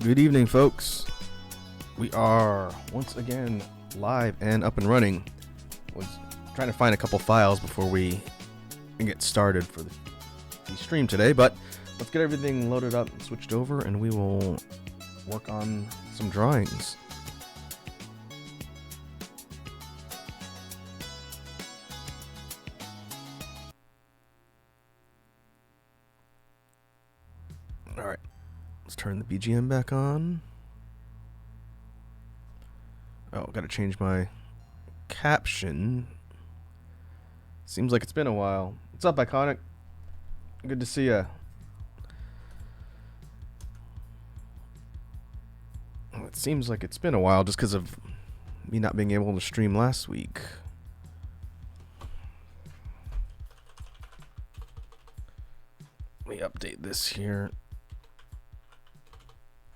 Good evening, folks. We are once again live and up and running. Was trying to find a couple files before we get started for the stream today, but let's get everything loaded up and switched over, and we will work on some drawings. All right, let's turn the BGM back on. Oh, gotta change my caption. Seems like it's been a while. What's up, Iconic? Good to see ya. Well, it seems like it's been a while just because of me not being able to stream last week. Let me update this here.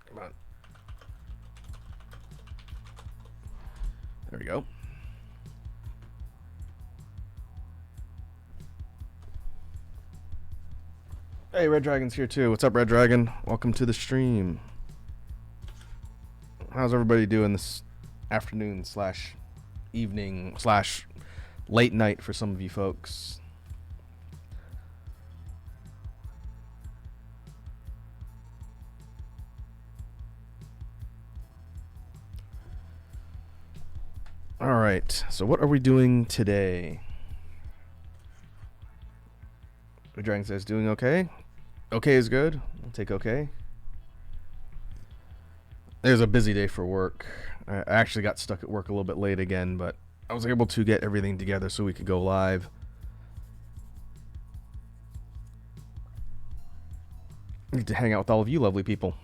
Come on. There we go. Hey, Red Dragon's here too. What's up, Red Dragon? Welcome to the stream. How's everybody doing this afternoon slash evening slash late night for some of you folks? All right, so what are we doing today? The Dragon says doing okay. Okay is good. We'll take okay. It was a busy day for work. I actually got stuck at work a little bit late again, but I was able to get everything together so we could go live. I need to hang out with all of you lovely people.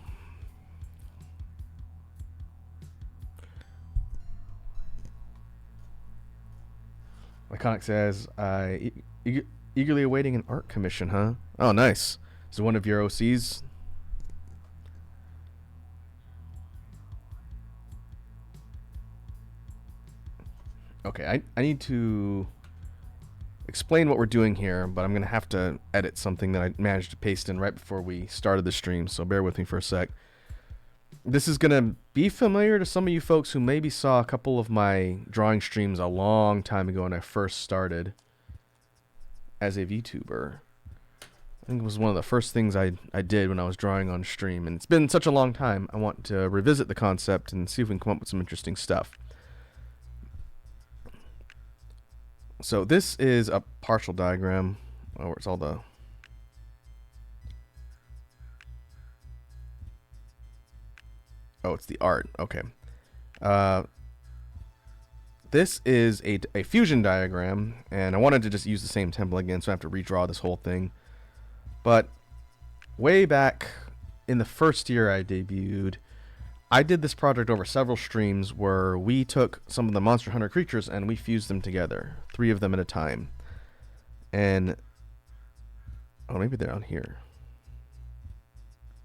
Iconic says, eagerly awaiting an art commission, huh? Oh, nice. Is it one of your OCs? Okay, I need to explain what we're doing here, but I'm going to have to edit something that I managed to paste in right before we started the stream, so bear with me for a sec. This is going to be familiar to some of you folks who maybe saw a couple of my drawing streams a long time ago when I first started as a VTuber. I think it was one of the first things I did when I was drawing on stream, and it's been such a long time. I want to revisit the concept and see if we can come up with some interesting stuff. So this is a partial diagram where it's all the it's the art. Okay. This is a fusion diagram, and I wanted to just use the same template again, so I have to redraw this whole thing. But way back in the first year I debuted, I did this project over several streams where we took some of the Monster Hunter creatures and we fused them together, 3 of them at a time. And oh, maybe they're down here.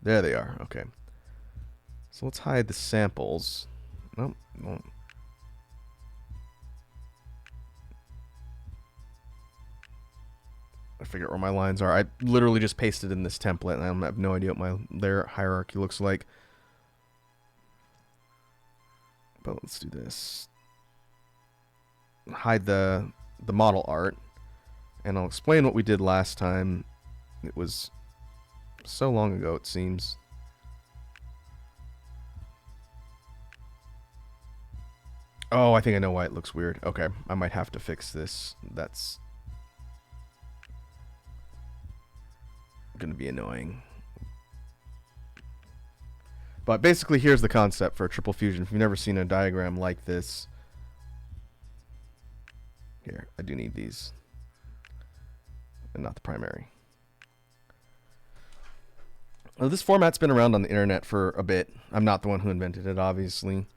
There they are. Okay. So let's hide the samples. Nope. No. I figure out where my lines are. I literally just pasted in this template, and I have no idea what my layer hierarchy looks like. But let's do this. Hide the model art, and I'll explain what we did last time. It was so long ago, it seems. Oh, I think I know why it looks weird. Okay, I might have to fix this. That's going to be annoying. But basically, here's the concept for triple fusion. If you've never seen a diagram like this, here, I do need these, and not the primary. Well, this format's been around on the internet for a bit. I'm not the one who invented it, obviously.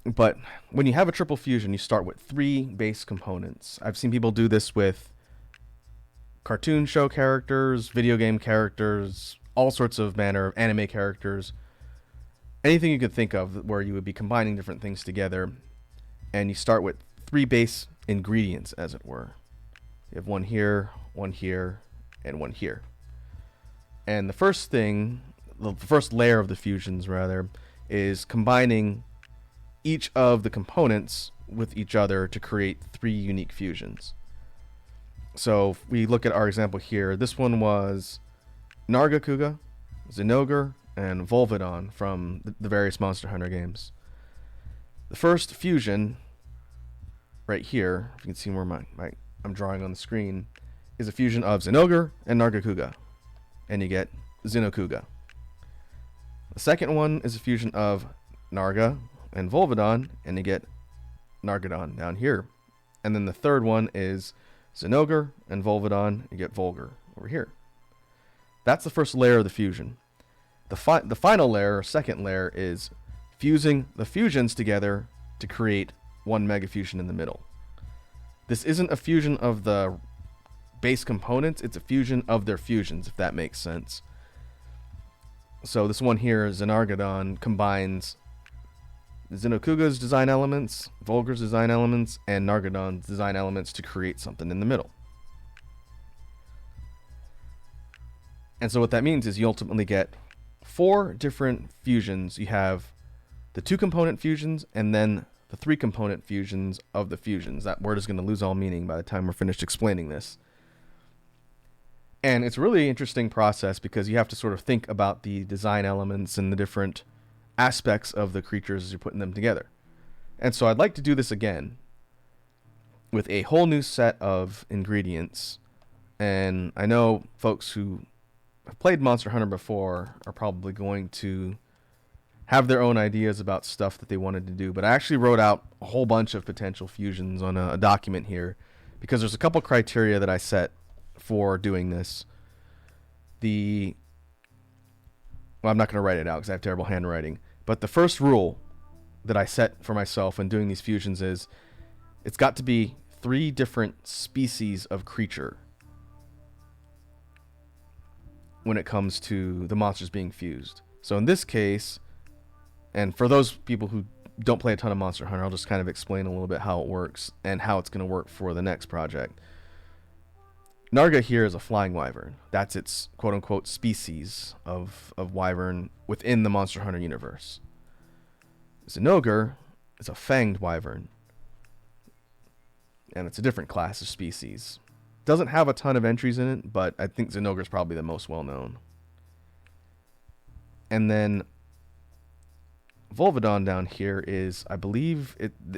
But when you have a triple fusion, you start with 3 base components. I've seen people do this with cartoon show characters, video game characters, all sorts of manner of anime characters. Anything you could think of where you would be combining different things together. And you start with 3 base ingredients, as it were. You have one here, and one here. And the first thing the first layer of the fusions rather, is combining each of the components with each other to create 3 unique fusions. So if we look at our example here, this one was Nargacuga, Zinogre, and Volvidon from the various Monster Hunter games. The first fusion, right here, if you can see where I'm drawing on the screen, is a fusion of Zinogre and Nargacuga, and you get Xenokuga. The second one is a fusion of Narga and Volvidon, and you get Nargadon down here. And then the third one is Zinogre and Volvidon, you get Volgar over here. That's the first layer of the fusion. The final layer, or second layer, is fusing the fusions together to create one mega fusion in the middle. This isn't a fusion of the base components, it's a fusion of their fusions, if that makes sense. So this one here, Zenargadon, combines Xenokuga's design elements, Volgar's design elements, and Nargadon's design elements to create something in the middle. And so what that means is you ultimately get 4 different fusions. You have the 2-component fusions and then the 3-component fusions of the fusions. That word is going to lose all meaning by the time we're finished explaining this. And it's a really interesting process because you have to sort of think about the design elements and the different aspects of the creatures as you're putting them together. And so I'd like to do this again with a whole new set of ingredients. And I know folks who have played Monster Hunter before are probably going to have their own ideas about stuff that they wanted to do, but I actually wrote out a whole bunch of potential fusions on a document here because there's a couple criteria that I set for doing this. Well, I'm not going to write it out because I have terrible handwriting, but the first rule that I set for myself when doing these fusions is it's got to be 3 different species of creature when it comes to the monsters being fused. So in this case, and for those people who don't play a ton of Monster Hunter, I'll just kind of explain a little bit how it works and how it's going to work for the next project. Narga here is a flying wyvern. That's its quote-unquote species of wyvern within the Monster Hunter universe. Zinogre is a fanged wyvern, and it's a different class of species. Doesn't have a ton of entries in it, but I think Zinogre is probably the most well-known. And then Volvidon down here is, I believe,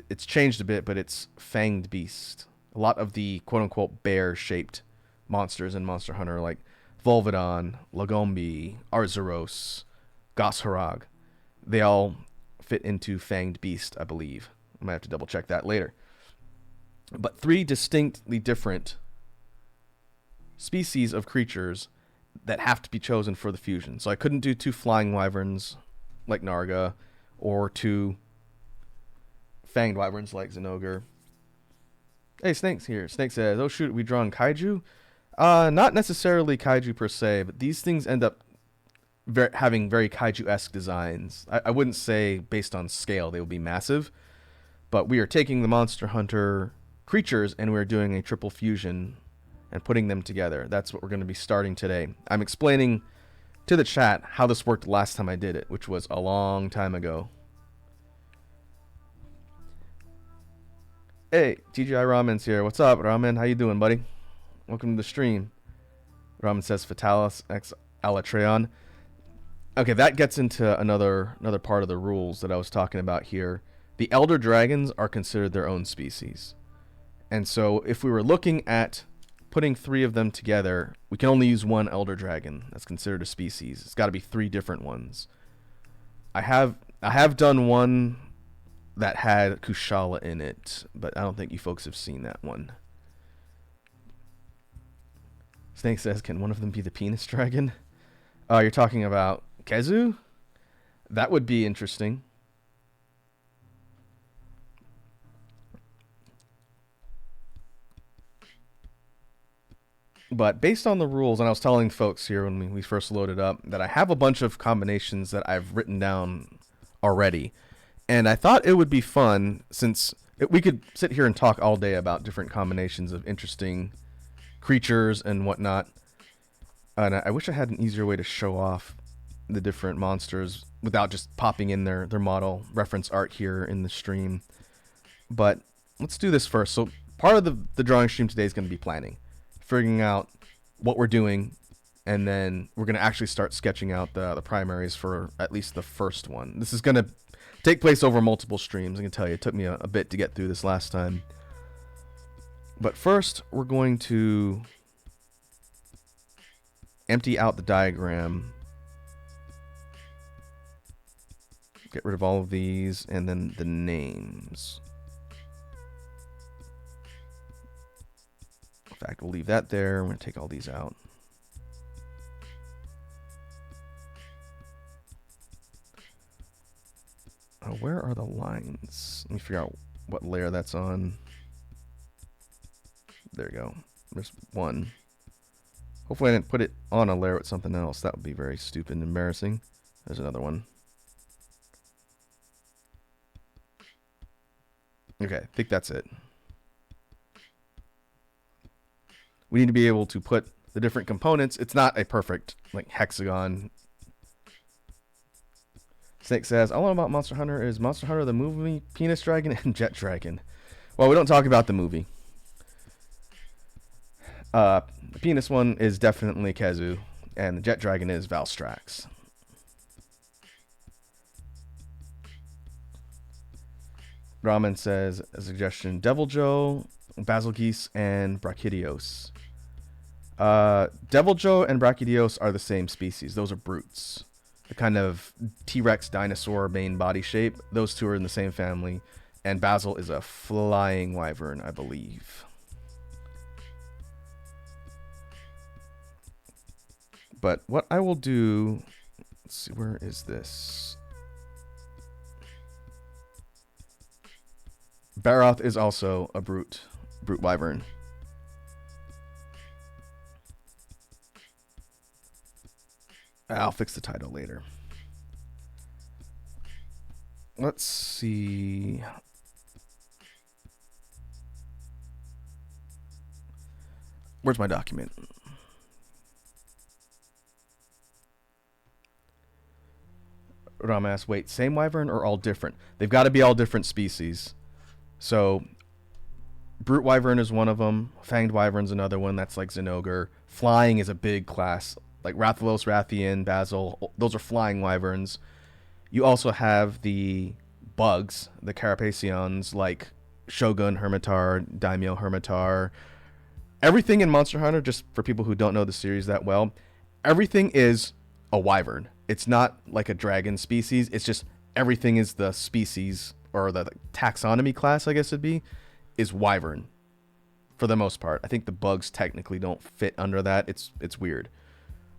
it's changed a bit, but it's fanged beast. A lot of the quote-unquote bear-shaped monsters in Monster Hunter, like Volvidon, Lagombi, Arzuros, Gosharag, they all fit into fanged beast, I believe. I might have to double check that later. But 3 distinctly different species of creatures that have to be chosen for the fusion. So I couldn't do 2 flying wyverns like Narga or 2 fanged wyverns like Zinogre. Hey, Snake's here. Snake says, oh shoot, we drawn kaiju? Not necessarily kaiju per se, but these things end up having very kaiju-esque designs. I wouldn't say based on scale they will be massive, but we are taking the Monster Hunter creatures and we're doing a triple fusion and putting them together. That's what we're going to be starting today. I'm explaining to the chat how this worked last time I did it, which was a long time ago. Hey, TGI Ramen's here. What's up, Ramen? How you doing, buddy? Welcome to the stream. Ramen says Fatalis X Alatreon. Okay, that gets into another part of the rules that I was talking about here. The Elder Dragons are considered their own species. And so if we were looking at putting 3 of them together, we can only use 1 Elder Dragon. That's considered a species. It's got to be 3 different ones. I have done one that had Kushala in it, but I don't think you folks have seen that one. Snake says, can one of them be the penis dragon? You're talking about Kezu? That would be interesting. But based on the rules, and I was telling folks here when we first loaded up, that I have a bunch of combinations that I've written down already. And I thought it would be fun, since we could sit here and talk all day about different combinations of interesting creatures and whatnot. And I wish I had an easier way to show off the different monsters without just popping in their model reference art here in the stream. But let's do this first. So part of the drawing stream today is going to be planning, figuring out what we're doing, and then we're going to actually start sketching out the primaries for at least the first one. This is going to take place over multiple streams. I can tell you, it took me a bit to get through this last time. But first, we're going to empty out the diagram, get rid of all of these, and then the names. In fact, we'll leave that there. I'm going to take all these out. Where are the lines? Let me figure out what layer that's on. There we go. There's one. Hopefully I didn't put it on a layer with something else. That would be very stupid and embarrassing. There's another one. Okay, I think that's it. We need to be able to put the different components. It's not a perfect like hexagon. Snake says, all I know about Monster Hunter is Monster Hunter the movie, Penis Dragon, and Jet Dragon. Well, we don't talk about the movie. The penis one is definitely Khezu, and the Jet Dragon is Valstrax. Ramen says, a suggestion, Deviljho, Basilgeuse, and Brachydios. Deviljho and Brachydios are the same species. Those are brutes. The kind of T-Rex dinosaur main body shape. Those two are in the same family. And Basil is a flying wyvern, I believe. But what I will do... Let's see, where is this? Barroth is also a brute wyvern. I'll fix the title later. Let's see. Where's my document? Ram asks, wait, same wyvern or all different? They've got to be all different species. So, brute wyvern is one of them. Fanged wyvern's another one. That's like Zinogre. Flying is a big class. Like Rathalos, Rathian, Basil, those are flying wyverns. You also have the bugs, the Carapaceons, like Shogun Hermitaur, Daimyo Hermitaur. Everything in Monster Hunter, just for people who don't know the series that well, everything is a wyvern. It's not like a dragon species. It's just everything is the species, or the taxonomy class, I guess it'd be, is wyvern for the most part. I think the bugs technically don't fit under that. It's weird.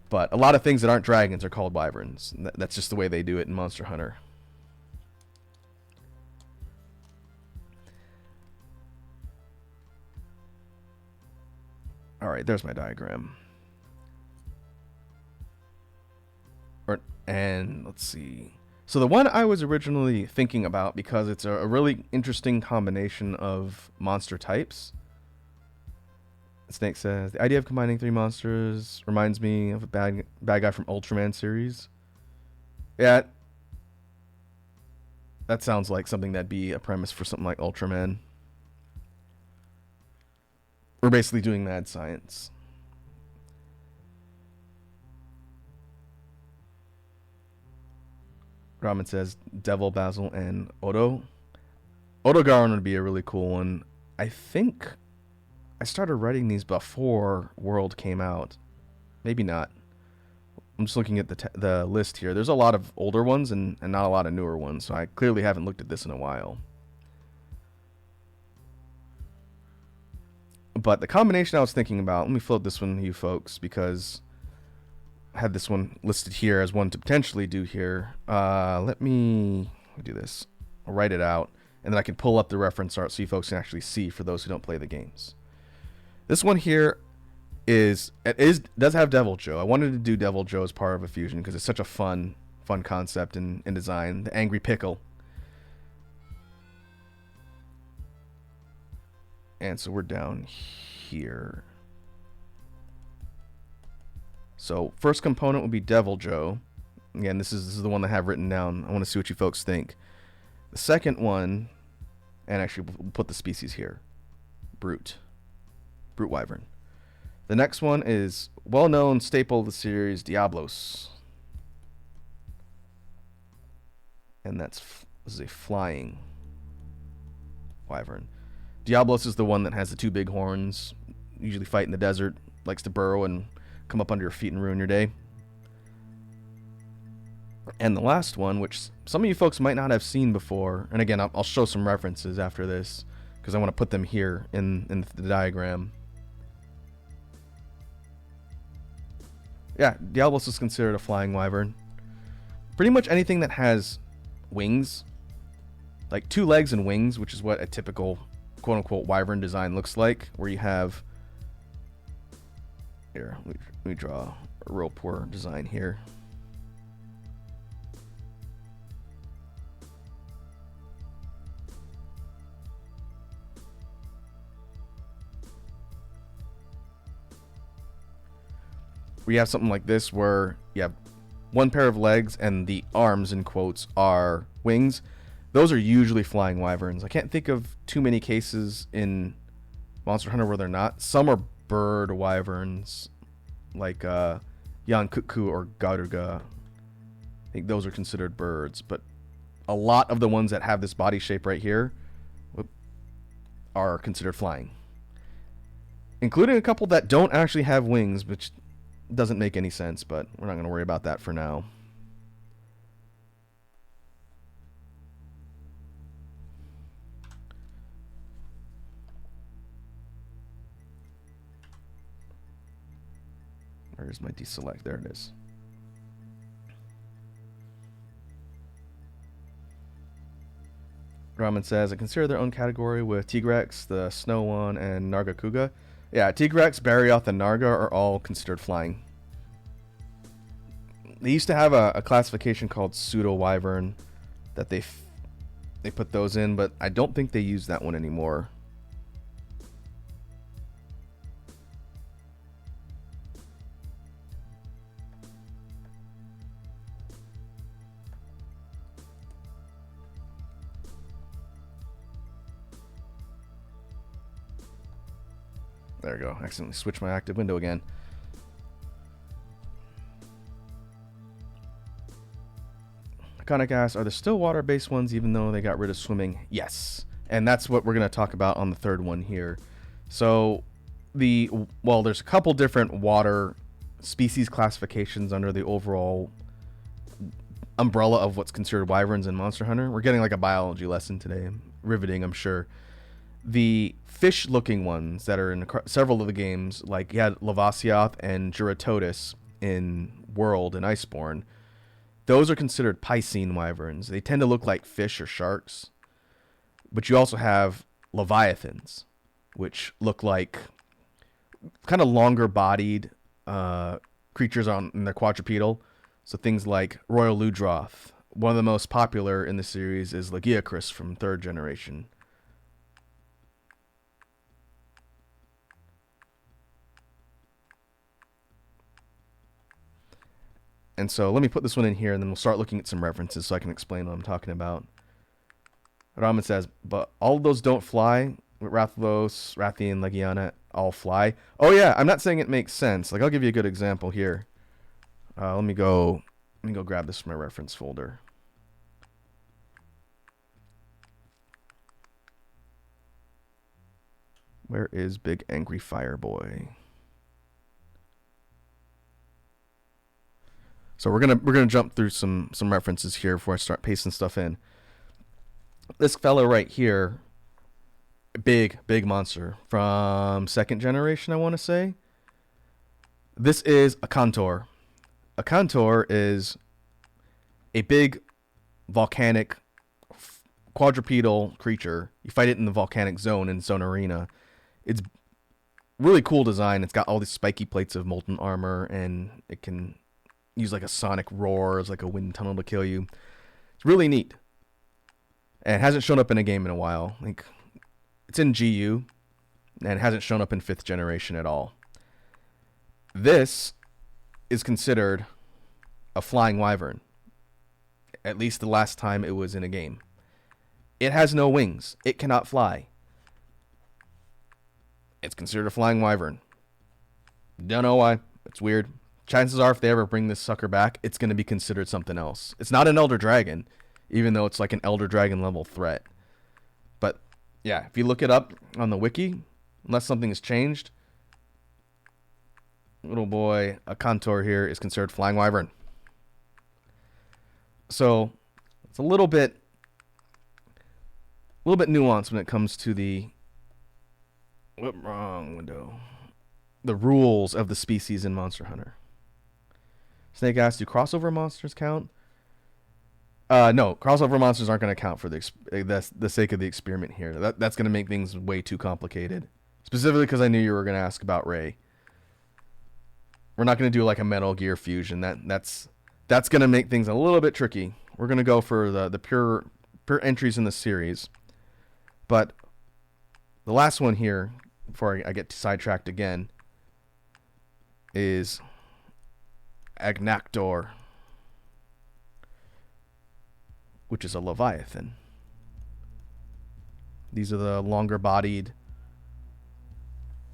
But a lot of things that aren't dragons are called wyverns. That's just the way they do it in Monster Hunter. Alright, there's my diagram. And let's see. So the one I was originally thinking about, because it's a really interesting combination of monster types. Snake says, the idea of combining 3 monsters reminds me of a bad guy from Ultraman series. Yeah, that sounds like something that'd be a premise for something like Ultraman. We're basically doing mad science. Ramen says, Devil, Basil, and Odo. Odogaron would be a really cool one. I think I started writing these before World came out. Maybe not. I'm just looking at the list here. There's a lot of older ones and not a lot of newer ones, so I clearly haven't looked at this in a while. But the combination I was thinking about, let me float this one to you folks, because I had this one listed here as one to potentially do here. Let me do this. I'll write it out, and then I can pull up the reference art so you folks can actually see for those who don't play the games. This one here does have Deviljho. I wanted to do Deviljho as part of a fusion because it's such a fun concept in design. The Angry Pickle. And so we're down here. So first component would be Deviljho. Again, this is the one I have written down. I want to see what you folks think. The second one, and actually we'll put the species here, Brute Wyvern. The next one is well-known staple of the series, Diablos. And this is a flying wyvern. Diablos is the one that has the two big horns, usually fight in the desert, likes to burrow and come up under your feet and ruin your day. And the last one, which some of you folks might not have seen before, and again, I'll show some references after this, because I want to put them here in the diagram. Yeah, Diablos is considered a flying wyvern. Pretty much anything that has wings, like 2 legs and wings, which is what a typical quote-unquote wyvern design looks like, where you have... Here, let me draw a real poor design here. We have something like this where you have one pair of legs and the arms, in quotes, are wings. Those are usually flying wyverns. I can't think of too many cases in Monster Hunter where they're not. Some are bird wyverns, like Yankutku or Garuga. I think those are considered birds, but a lot of the ones that have this body shape right here are considered flying, including a couple that don't actually have wings, which doesn't make any sense, but we're not going to worry about that for now. Where's my deselect? There it is. Ramen says, I consider their own category with Tigrex, the Snow one, and Nargacuga. Yeah, Tigrex, Barioth, and Narga are all considered flying. They used to have a classification called Pseudo Wyvern that they put those in, but I don't think they use that one anymore. There we go. Accidentally switched my active window again. Iconic asks, are there still water-based ones even though they got rid of swimming? Yes. And that's what we're going to talk about on the third one here. So, there's a couple different water species classifications under the overall umbrella of what's considered wyverns in Monster Hunter. We're getting like a biology lesson today. Riveting, I'm sure. The fish-looking ones that are in several of the games, like you had Lavasioth and Juratotis in World and Iceborne, those are considered Piscine wyverns. They tend to look like fish or sharks. But you also have Leviathans, which look like kind of longer-bodied creatures in their quadrupedal. So things like Royal Ludroth. One of the most popular in the series is Lagiacrus from 3rd generation. And so let me put this one in here, and then we'll start looking at some references so I can explain what I'm talking about. Ramen says, but all of those don't fly. Rathalos, Rathian, Legiana all fly. Oh yeah, I'm not saying it makes sense. Like, I'll give you a good example here. Let me go grab this from my reference folder. Where is Big Angry Fireboy? So we're gonna jump through some references here before I start pasting stuff in. This fellow right here, big monster from 2nd generation, I want to say. This is a Cantor. A Cantor is a big volcanic quadrupedal creature. You fight it in the volcanic zone in Zone Arena. It's really cool design. It's got all these spiky plates of molten armor, and it can use like a sonic roar as like a wind tunnel to kill you. It's really neat. And it hasn't shown up in a game in a while. Like, it's in GU, and it hasn't shown up in 5th generation at all. This is considered a flying wyvern. at least the last time it was in a game. It has no wings. It cannot fly. It's considered a flying wyvern. Don't know why. It's weird. Chances are if they ever bring this sucker back, it's going to be considered something else. It's not an Elder Dragon, even though it's like an Elder Dragon level threat. But yeah, if you look it up on the wiki, unless something has changed, little boy, a contour here is considered flying wyvern. So it's a little bit nuanced when it comes to the wrong window. The rules of the species in Monster Hunter. Snake asks, do crossover monsters count? No, crossover monsters aren't going to count for the sake of the experiment here. That's going to make things way too complicated. Specifically because I knew you were going to ask about Ray. We're not going to do like a Metal Gear Fusion. That's going to make things a little bit tricky. We're going to go for the pure entries in the series. But the last one here, before I get sidetracked again, is Agnaktor, which is a Leviathan. These are the longer-bodied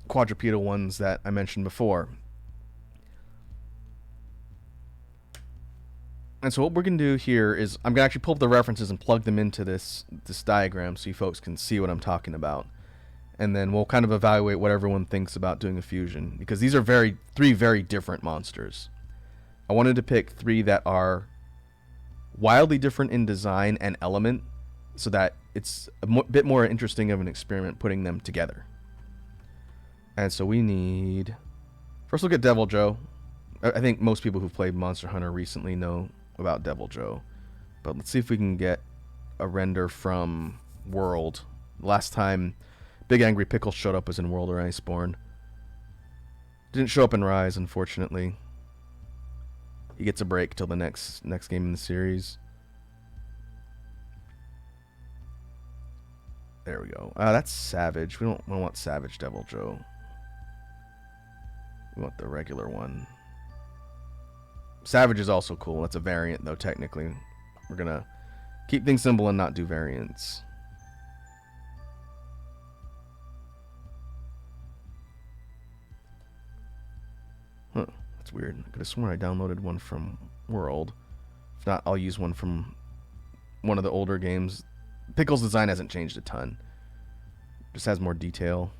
quadrupedal ones that I mentioned before. And so what we're going to do here is I'm going to actually pull up the references and plug them into this diagram so you folks can see what I'm talking about. And then we'll kind of evaluate what everyone thinks about doing a fusion, because these are three very different monsters. I wanted to pick three that are wildly different in design and element so that it's a bit more interesting of an experiment putting them together. And so we need... First look at Deviljho. I think most people who've played Monster Hunter recently know about Deviljho. But let's see if we can get a render from World. Last time Big Angry Pickle showed up was in World or Iceborne. Didn't show up in Rise, unfortunately. He gets a break till the next game in the series. There we go. That's Savage. We don't want Savage Deviljho. We want the regular one. Savage is also cool. That's a variant, though, technically. We're going to keep things simple and not do variants. Huh. That's weird. I could have sworn I downloaded one from World. If not, I'll use one from one of the older games. Pickle's design hasn't changed a ton. Just has more detail.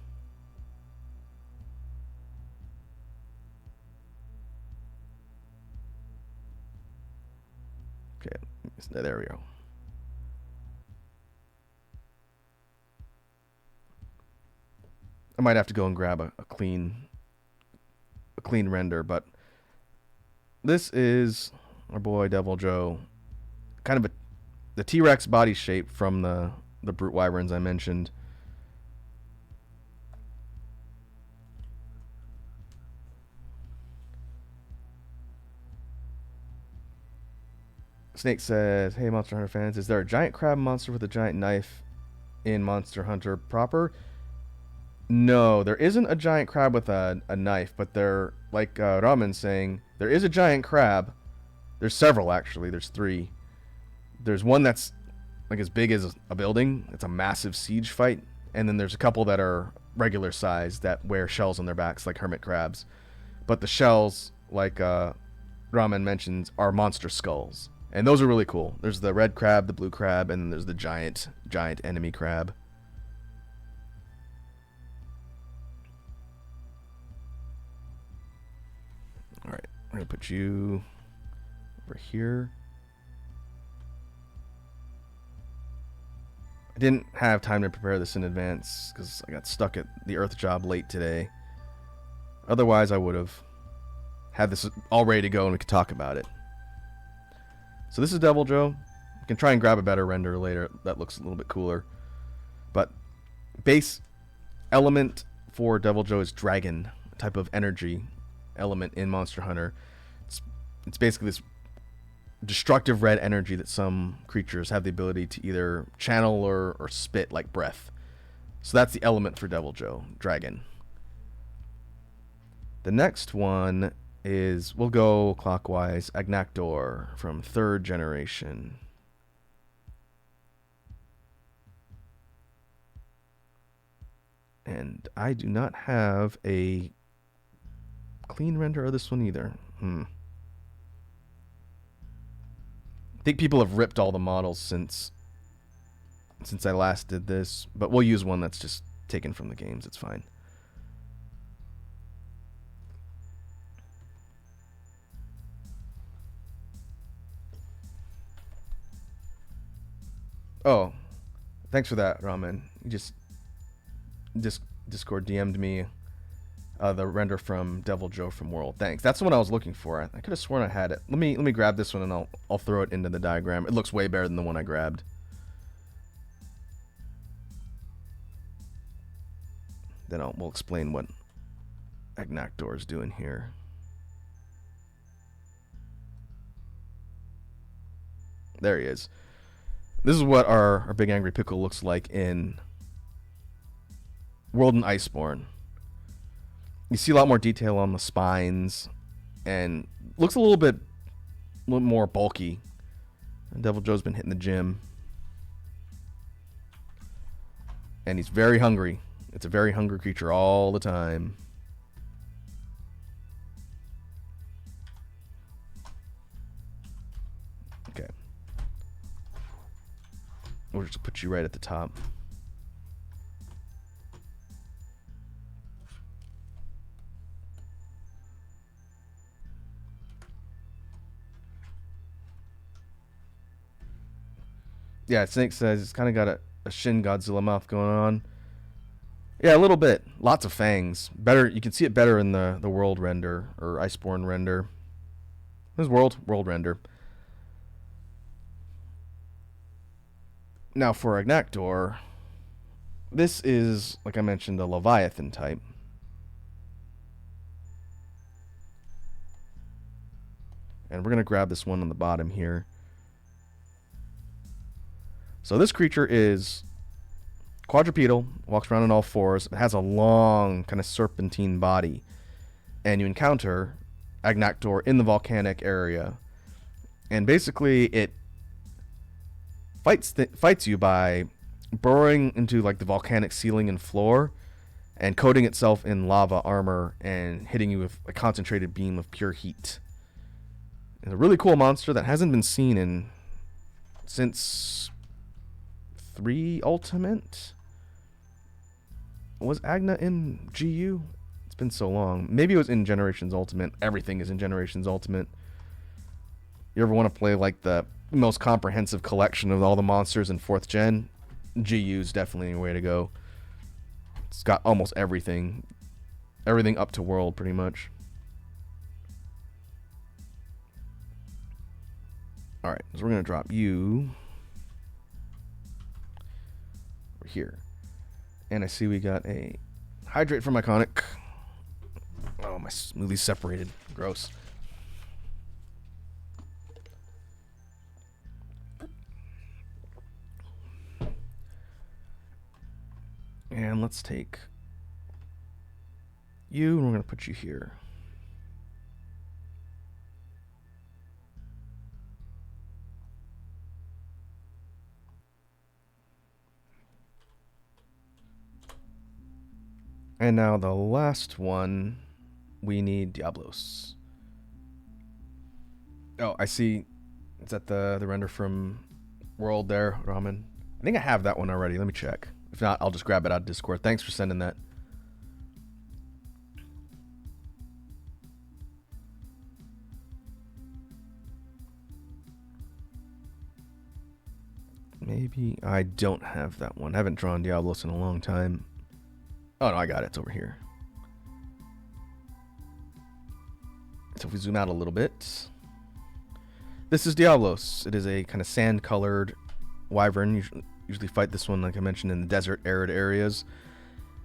Okay, there we go. I might have to go and grab a clean render, but this is our boy Deviljho, kind of the T-Rex body shape from the brute wyverns I mentioned. Snake says, hey Monster Hunter fans, is there a giant crab monster with a giant knife in Monster Hunter proper? No, there isn't a giant crab with a knife, but there, like Ramen saying, there is a giant crab. There's several, actually. There's three. There's one that's like as big as a building. It's a massive siege fight. And then there's a couple that are regular size that wear shells on their backs like hermit crabs. But the shells, like Ramen mentions, are monster skulls. And those are really cool. There's the red crab, the blue crab, and then there's the giant enemy crab. Alright, I'm going to put you over here. I didn't have time to prepare this in advance because I got stuck at the Earth job late today. Otherwise, I would have had this all ready to go and we could talk about it. So this is Deviljho. You can try and grab a better render later that looks a little bit cooler. But base element for Deviljho is dragon, type of energy element in Monster Hunter. It's basically this destructive red energy that some creatures have the ability to either channel or spit like breath. So that's the element for Deviljho, dragon. The next one is, we'll go clockwise, Agnaktor from 3rd generation. And I do not have a clean render of this one either. I think people have ripped all the models since I last did this, but we'll use one that's just taken from the games. It's fine. Oh, thanks for that, Ramen. You just Discord DM'd me the render from Devil Joe from World. Thanks. That's the one I was looking for. I could have sworn I had it. Let me grab this one and I'll throw it into the diagram. It looks way better than the one I grabbed. Then we'll explain what Agnaktor is doing here. There he is. This is what our Big Angry Pickle looks like in World and Iceborne. You see a lot more detail on the spines, and looks a little more bulky. Devil Joe's been hitting the gym, and he's very hungry. It's a very hungry creature all the time. Okay. We'll just put you right at the top. Yeah, Snake says it's kind of got a Shin Godzilla mouth going on. Yeah, a little bit. Lots of fangs. Better, you can see it better in the world render or Iceborne render. This world render. Now for Agnaktor, this is, like I mentioned, a Leviathan type. And we're going to grab this one on the bottom here. So this creature is quadrupedal, walks around on all fours, it has a long kind of serpentine body, and you encounter Agnaktor in the volcanic area, and basically it fights you by burrowing into like the volcanic ceiling and floor and coating itself in lava armor and hitting you with a concentrated beam of pure heat. It's a really cool monster that hasn't been seen since 3 Ultimate. Was Agna in GU? It's been so long. Maybe it was in Generations Ultimate. Everything is in Generations Ultimate. You ever want to play like the most comprehensive collection of all the monsters in 4th gen? GU is definitely a way to go. It's got almost everything. Everything up to world, pretty much. Alright, so we're going to drop you over here. And I see we got a Hydrate from Iconic. Oh, my smoothie's separated. Gross. And let's take you, and we're going to put you here. And now the last one, we need Diablos. Oh, I see. Is that the render from World there, Ramen? I think I have that one already. Let me check. If not, I'll just grab it out of Discord. Thanks for sending that. Maybe I don't have that one. I haven't drawn Diablos in a long time. Oh, no, I got it. It's over here. So if we zoom out a little bit. This is Diablos. It is a kind of sand-colored wyvern. Usually fight this one, like I mentioned, in the desert, arid areas.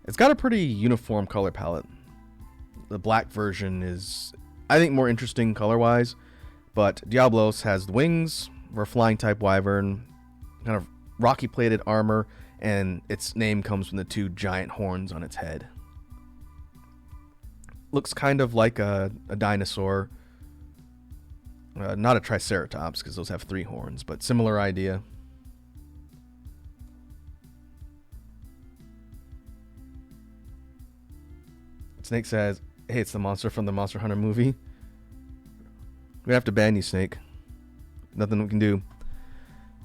It's got a pretty uniform color palette. The black version is, I think, more interesting color-wise. But Diablos has the wings for a flying-type wyvern, kind of rocky-plated armor, and its name comes from the 2 giant horns on its head. looks kind of like a dinosaur. Not a triceratops, because those have 3 horns, but similar idea. Snake says, hey, it's the monster from the Monster Hunter movie. We have to ban you, Snake. Nothing we can do.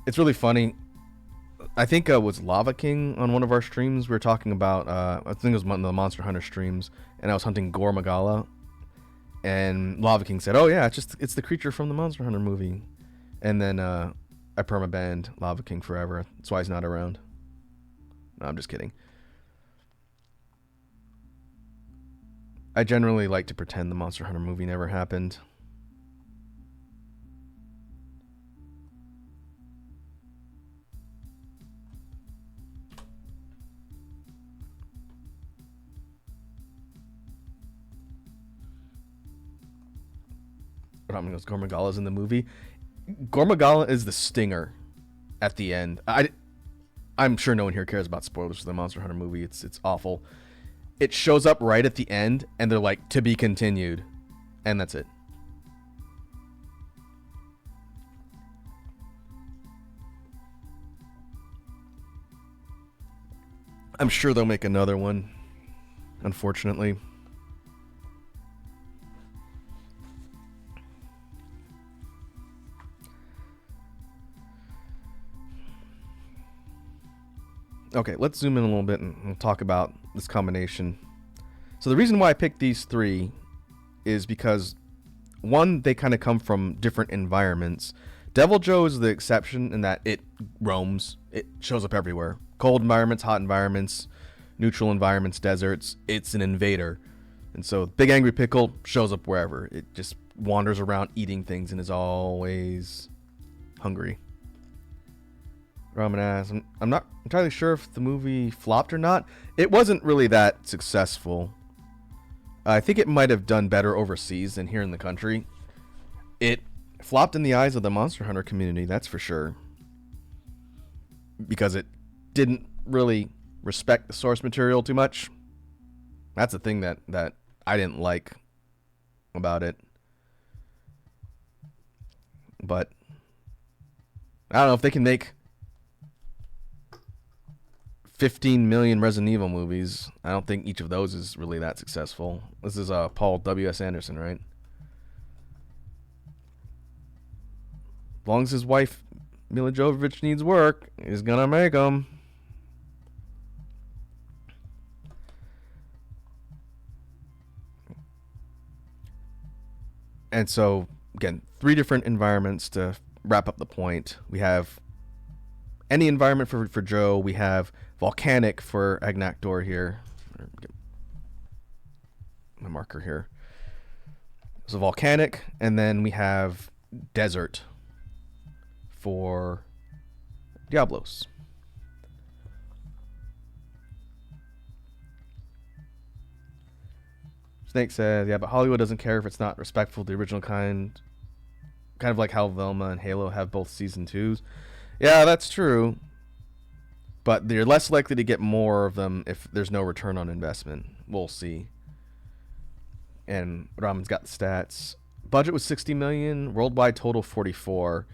It's really funny. I think it was Lava King on one of our streams. We were talking about, I think it was one of the Monster Hunter streams, and I was hunting Gore Magala. And Lava King said, oh yeah, it's the creature from the Monster Hunter movie. And then I permabanned Lava King forever. That's why he's not around. No, I'm just kidding. I generally like to pretend the Monster Hunter movie never happened. Gore Magala's in the movie. Gore Magala is the stinger at the end. I'm sure no one here cares about spoilers for the Monster Hunter movie. It's awful. It shows up right at the end, and they're like, to be continued. And that's it. I'm sure they'll make another one, unfortunately. Okay, let's zoom in a little bit and we'll talk about this combination. So the reason why I picked these 3 is because, one, they kind of come from different environments. Deviljho is the exception in that it roams. It shows up everywhere. Cold environments, hot environments, neutral environments, deserts. It's an invader. And so Big Angry Pickle shows up wherever. It just wanders around eating things and is always hungry. Ramen ass. I'm not entirely sure if the movie flopped or not. It wasn't really that successful. I think it might have done better overseas than here in the country. It flopped in the eyes of the Monster Hunter community, that's for sure. Because it didn't really respect the source material too much. That's the thing that I didn't like about it. But I don't know if they can make 15 million Resident Evil movies. I don't think each of those is really that successful. This is Paul W.S. Anderson, right? As long as his wife, Mila Jovovich, needs work, he's gonna make them. And so, again, 3 different environments to wrap up the point. We have any environment for Joe. We have volcanic for Agnaktor here. Get my marker here. So volcanic, and then we have desert for Diablos. Snake says, yeah, but Hollywood doesn't care if it's not respectful to the original kind. Kind of like how Velma and Halo have both season 2s. Yeah, that's true. But they're less likely to get more of them if there's no return on investment. We'll see. And Ramen's got the stats. Budget was 60 million, worldwide total 44.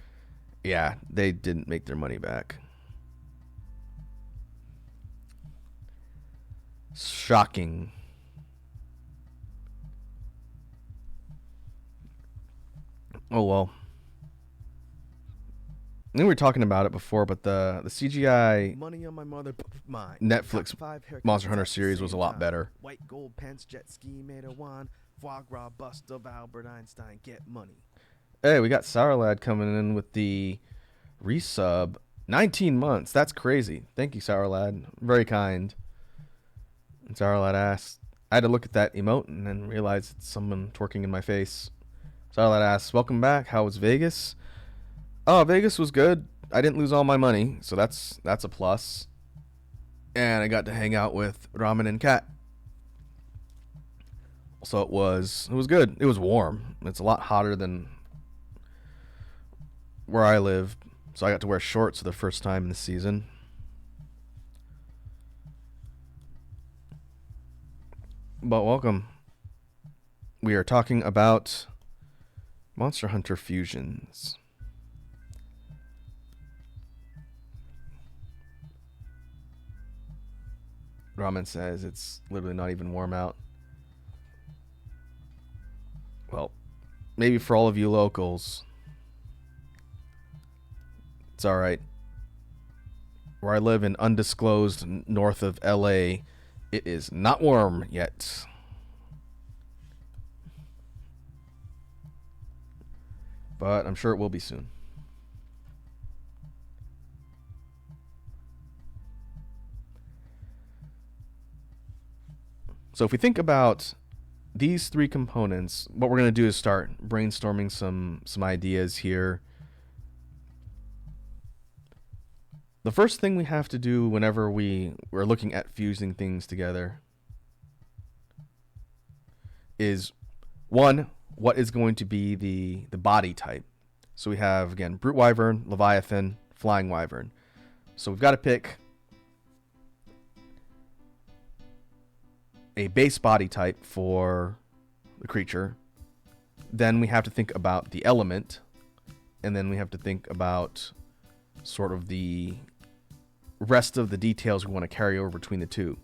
Yeah, they didn't make their money back. Shocking. Oh well. I think we were talking about it before, but the CGI Money on my mother, mine. Netflix Monster Hunter series was a lot better. White gold pants, jet ski made of wine, foie gras bust of Albert Einstein. Get money. Hey, we got Sourlad coming in with the resub. 19 months. That's crazy. Thank you, Sourlad. Very kind. And Sourlad asks, I had to look at that emote and then realize it's someone twerking in my face. Sourlad asks, welcome back. How was Vegas? Oh, Vegas was good. I didn't lose all my money, so that's a plus. And I got to hang out with Ramen and Kat. So it was good. It was warm. It's a lot hotter than where I live. So I got to wear shorts for the first time in the season. But welcome. we are talking about Monster Hunter fusions. Ramen says it's literally not even warm out. Well, maybe for all of you locals, it's alright. Where I live in undisclosed north of LA, it is not warm yet. But I'm sure it will be soon. So if we think about these three components, what we're going to do is start brainstorming some ideas here. The first thing we have to do whenever we're looking at fusing things together is, one, what is going to be the body type. So we have, again, Brute Wyvern, Leviathan, Flying Wyvern. So we've got to pick a base body type for the creature. Then we have to think about the element. And then we have to think about sort of the rest of the details we want to carry over between the two.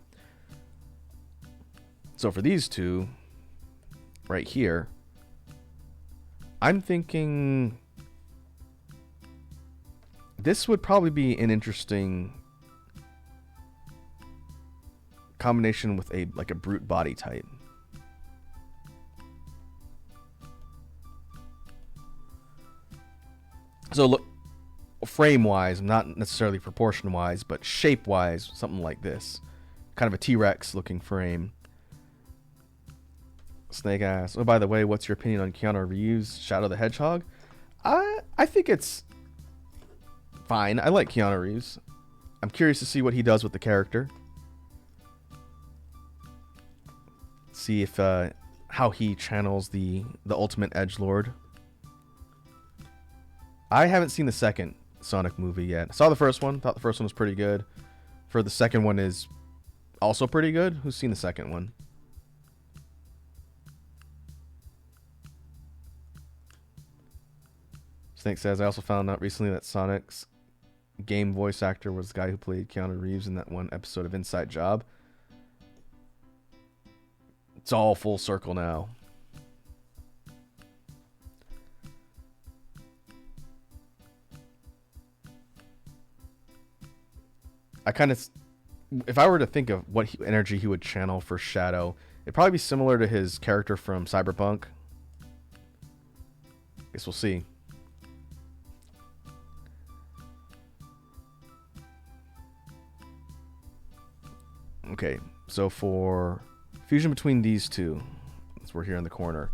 So for these two, right here, I'm thinking this would probably be an interesting combination with a brute body type. So look, frame wise, not necessarily proportion wise, but shape wise, something like this. Kind of a T-Rex looking frame. Snake asks, oh, by the way, what's your opinion on Keanu Reeves' Shadow the Hedgehog? I think it's fine. I like Keanu Reeves. I'm curious to see what he does with the character. See if how he channels the ultimate edgelord. I haven't seen the second Sonic movie yet. I saw the first one. Thought the first one was pretty good. For the second one is also pretty good. Who's seen the second one? Snake says, I also found out recently that Sonic's game voice actor was the guy who played Keanu Reeves in that one episode of Inside Job. It's all full circle now. I kind of, if I were to think of what energy he would channel for Shadow, it'd probably be similar to his character from Cyberpunk. Guess we'll see. Okay, so for fusion between these two, as we're here in the corner,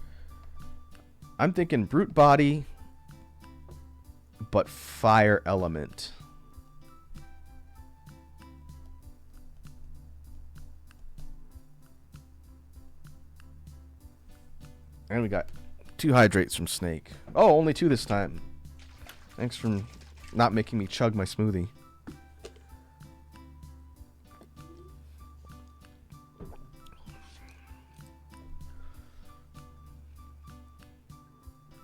I'm thinking brute body, but fire element. And we got 2 hydrates from Snake. Oh, only 2 this time. Thanks for not making me chug my smoothie.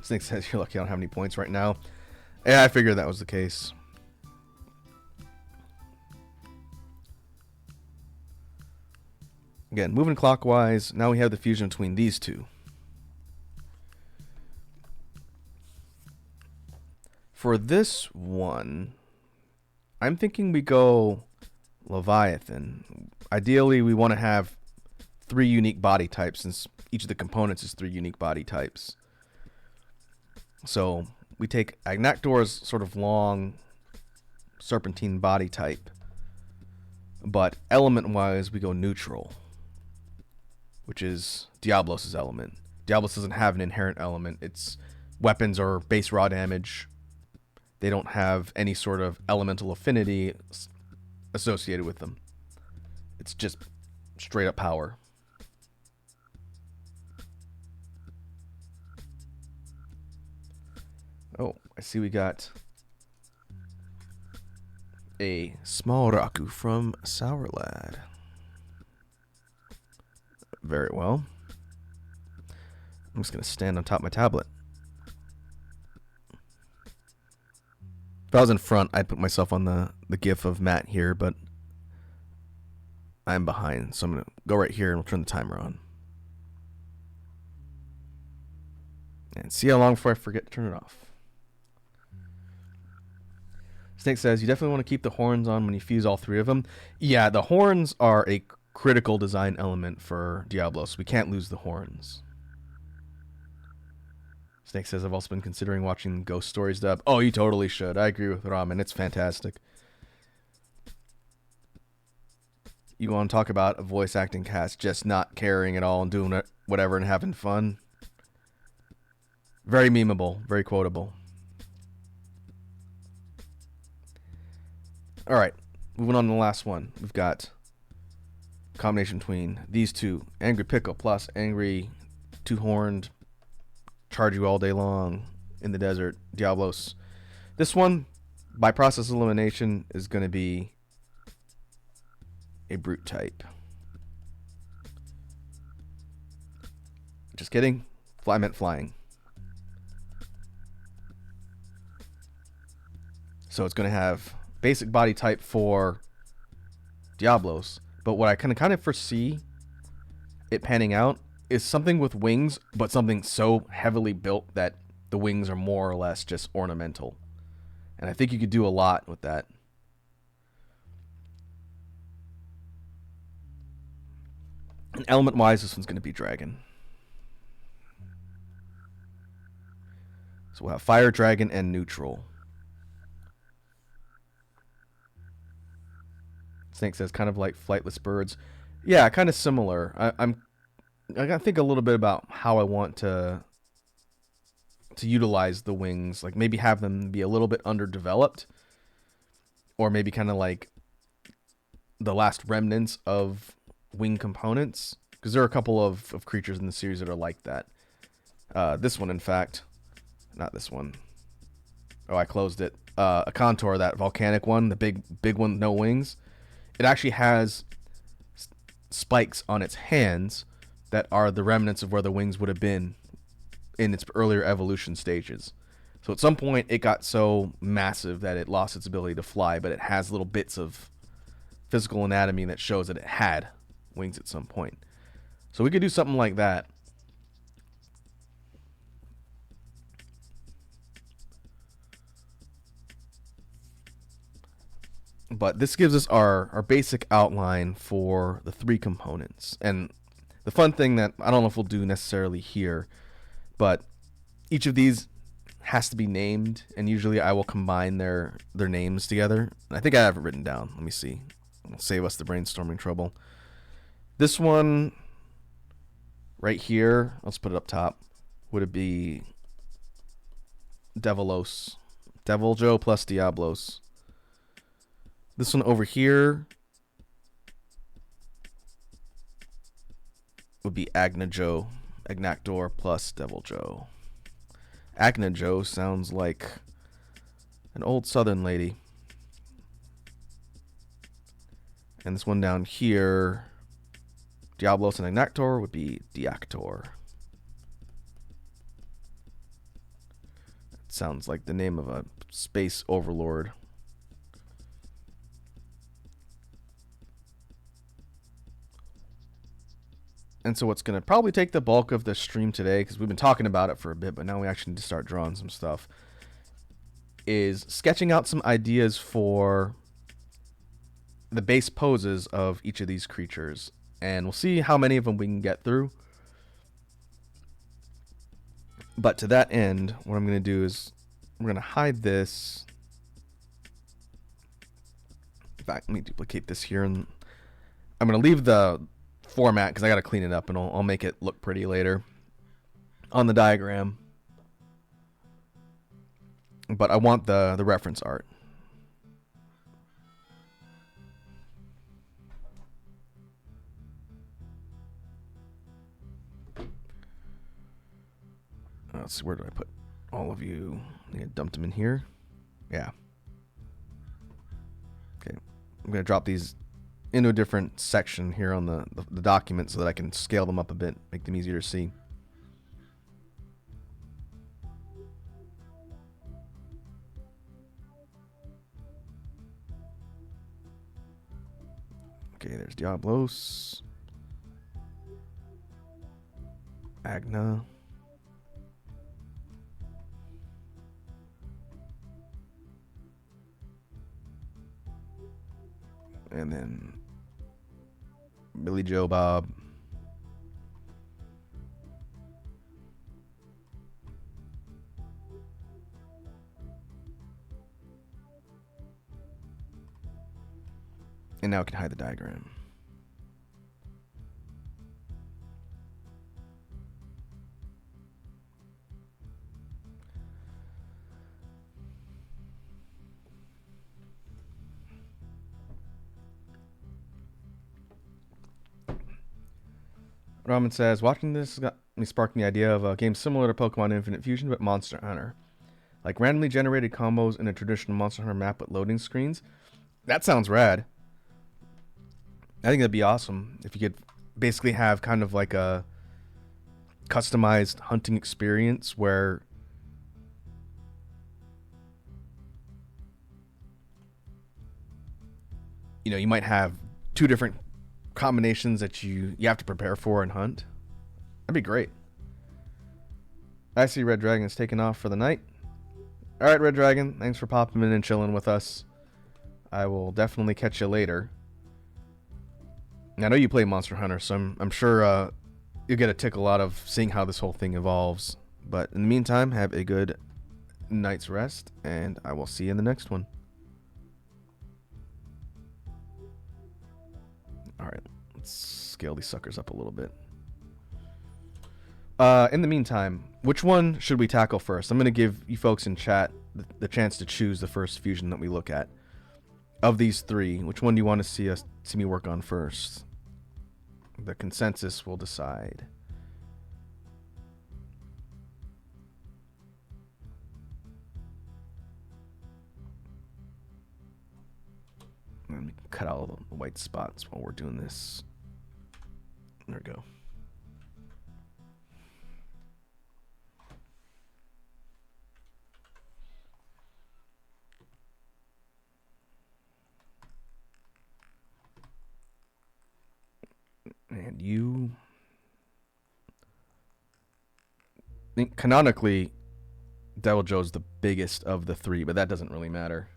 Snake says you're lucky I don't have any points right now. Yeah, I figured that was the case. Again, moving clockwise. Now we have the fusion between these two. For this one, I'm thinking we go Leviathan. Ideally, we want to have 3 unique body types, since each of the components is 3 unique body types. So we take Agnaktor's sort of long serpentine body type, but element-wise, we go neutral, which is Diablos' element. Diablos doesn't have an inherent element. Its weapons are base raw damage. They don't have any sort of elemental affinity associated with them. It's just straight up power. Oh, I see we got a small Raku from Sour Lad. Very well. I'm just going to stand on top of my tablet. If I was in front, I'd put myself on the GIF of Matt here, but I'm behind. So I'm going to go right here and we'll turn the timer on. And see how long before I forget to turn it off. Snake says, you definitely want to keep the horns on when you fuse all three of them. Yeah, the horns are a critical design element for Diablos. We can't lose the horns. Snake says, I've also been considering watching Ghost Stories dub. Oh, you totally should. I agree with Ramen. It's fantastic. You want to talk about a voice acting cast just not caring at all and doing whatever and having fun? Very memeable. Very quotable. All right, moving on to the last one. We've got a combination between these two. Angry Pickle plus Angry Two-Horned, charge you all day long in the desert, Diablos. This one, by process elimination, is going to be a brute type. Just kidding. I meant flying. So it's going to have basic body type for Diablos, but what I can kind of foresee it panning out is something with wings, but something so heavily built that the wings are more or less just ornamental. And I think you could do a lot with that. And element-wise, this one's going to be dragon. So we'll have fire, dragon, and neutral. Snake says, kind of like flightless birds. Yeah, kind of similar. I gotta think a little bit about how I want to utilize the wings. Like maybe have them be a little bit underdeveloped, or maybe kind of like the last remnants of wing components. Because there are a couple of creatures in the series that are like that. This one, in fact, not this one. Oh, I closed it. A Contour, that volcanic one, the big one, no wings. It actually has spikes on its hands that are the remnants of where the wings would have been in its earlier evolution stages. So at some point, it got so massive that it lost its ability to fly, but it has little bits of physical anatomy that shows that it had wings at some point. So we could do something like that. But this gives us our basic outline for the three components. And the fun thing that I don't know if we'll do necessarily here, but each of these has to be named, and usually I will combine their names together. I think I have it written down. Let me see. It'll save us the brainstorming trouble. This one right here, let's put it up top. Would it be Devilos? Deviljho plus Diablos. This one over here would be Agnaktor plus Deviljho. Agnaktor sounds like an old southern lady. And this one down here, Diablos and Agnaktor, would be Diaktor. It sounds like the name of a space overlord. And so what's going to probably take the bulk of the stream today, because we've been talking about it for a bit, but now we actually need to start drawing some stuff, is sketching out some ideas for the base poses of each of these creatures. And we'll see how many of them we can get through. But to that end, what I'm going to do is we're going to hide this. In fact, let me duplicate this here. And I'm going to leave the format because I got to clean it up, and I'll make it look pretty later on the diagram. But I want the reference art. Let's see, where do I put all of you? I think I dumped them in here. Yeah. Okay, I'm going to drop these into a different section here on the document so that I can scale them up a bit, make them easier to see. Okay, there's Diablos. Agna. And then Billy Joe Bob. And now I can hide the diagram. Ramen says, watching this got me sparking the idea of a game similar to Pokemon Infinite Fusion, but Monster Hunter. Like randomly generated combos in a traditional Monster Hunter map with loading screens. That sounds rad. I think that'd be awesome if you could basically have kind of like a customized hunting experience where you might have two different combinations that you have to prepare for and hunt. That'd be great. I see Red Dragon's taking off for the night. All right, Red Dragon, thanks for popping in and chilling with us. I will definitely catch you later. I know you play Monster Hunter, so I'm sure you'll get a tickle out of seeing how this whole thing evolves. But in the meantime, have a good night's rest, and I will see you in the next one. Alright, let's scale these suckers up a little bit. In the meantime, which one should we tackle first? I'm going to give you folks in chat the chance to choose the first fusion that we look at. Of these three, which one do you want to see me work on first? The consensus will decide. Let me cut out all the white spots while we're doing this. There we go. And you... I think canonically, Devil Joe's the biggest of the three, but that doesn't really matter.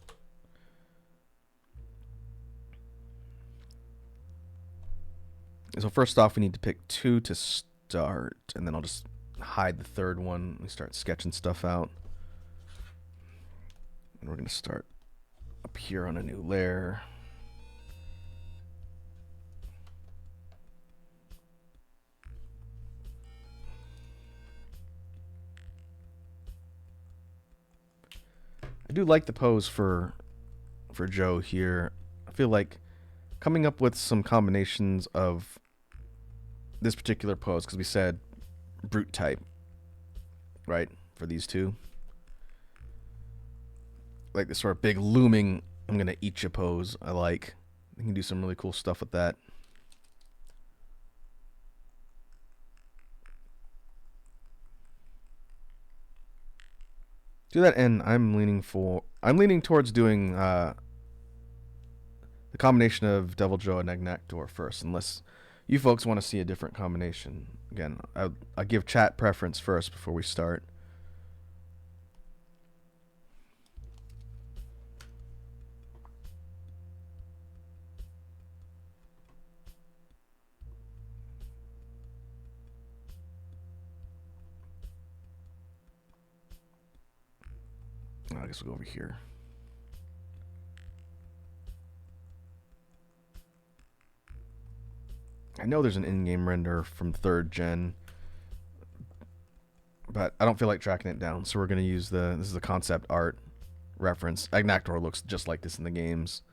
So first off, we need to pick two to start, and then I'll just hide the third one. We start sketching stuff out. And we're going to start up here on a new layer. I do like the pose for Joe here. I feel like coming up with some combinations of this particular pose, because we said brute type, right, for these two. Like this sort of big looming, I'm going to eat you pose, I like. You can do some really cool stuff with that. To that end, I'm leaning towards doing the combination of Devil Joe and Agnaktor first, unless you folks want to see a different combination. Again, I give chat preference first before we start. I guess we'll go over here. I know there's an in-game render from 3rd gen, but I don't feel like tracking it down, so we're going to use this is the concept art reference. Agnaktor looks just like this in the games.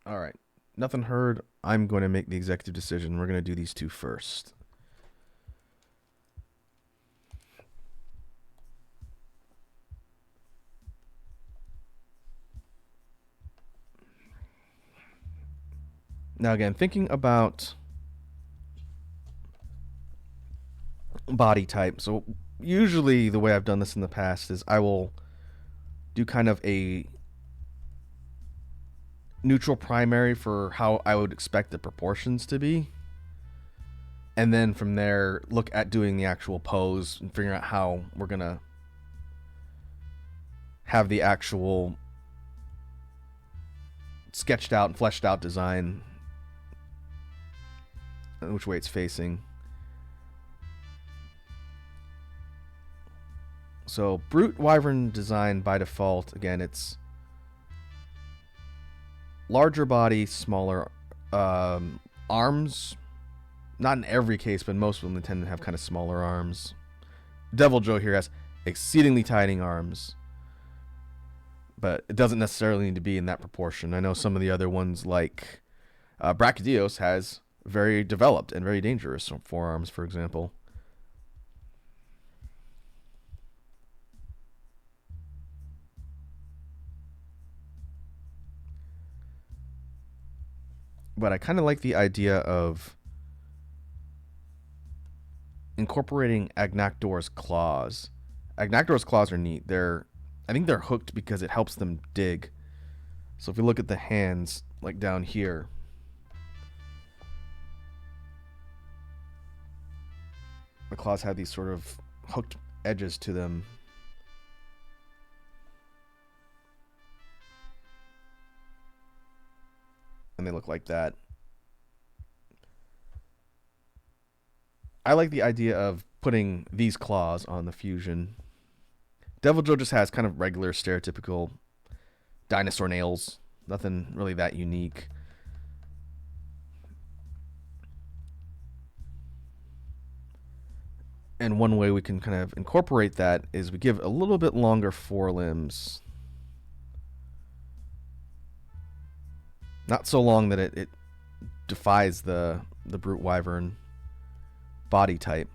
All right. Nothing heard. I'm going to make the executive decision. We're going to do these two first. Now again, thinking about body type. So usually the way I've done this in the past is I will do kind of a neutral primary for how I would expect the proportions to be. And then from there, look at doing the actual pose and figuring out how we're going to have the actual sketched out and fleshed out design, and which way it's facing. So Brute Wyvern design by default, again, it's larger body, smaller arms. Not in every case, but most of them tend to have kind of smaller arms. Deviljho here has exceedingly tiny arms, but it doesn't necessarily need to be in that proportion. I know some of the other ones, like Brachydios, has very developed and very dangerous forearms, for example. But I kind of like the idea of incorporating Agnakdor's claws. Agnakdor's claws are neat. I think they're hooked because it helps them dig. So if you look at the hands, like down here, the claws have these sort of hooked edges to them. And they look like that. I like the idea of putting these claws on the fusion. Deviljho just has kind of regular, stereotypical dinosaur nails. Nothing really that unique. And one way we can kind of incorporate that is we give a little bit longer forelimbs. Not so long that it defies the Brute Wyvern body type.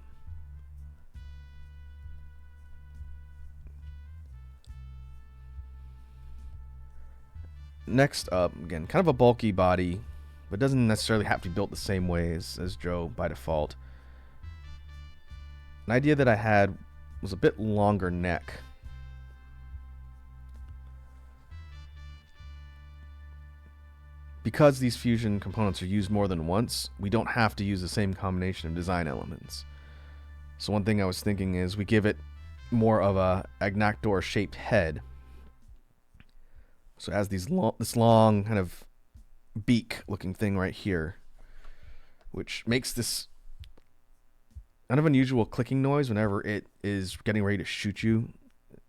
Next up, again, kind of a bulky body, but doesn't necessarily have to be built the same way as Joe by default. An idea that I had was a bit longer neck. Because these fusion components are used more than once, we don't have to use the same combination of design elements. So one thing I was thinking is we give it more of a Agnakdor-shaped head. So it has this long kind of beak-looking thing right here, which makes this kind of unusual clicking noise whenever it is getting ready to shoot you.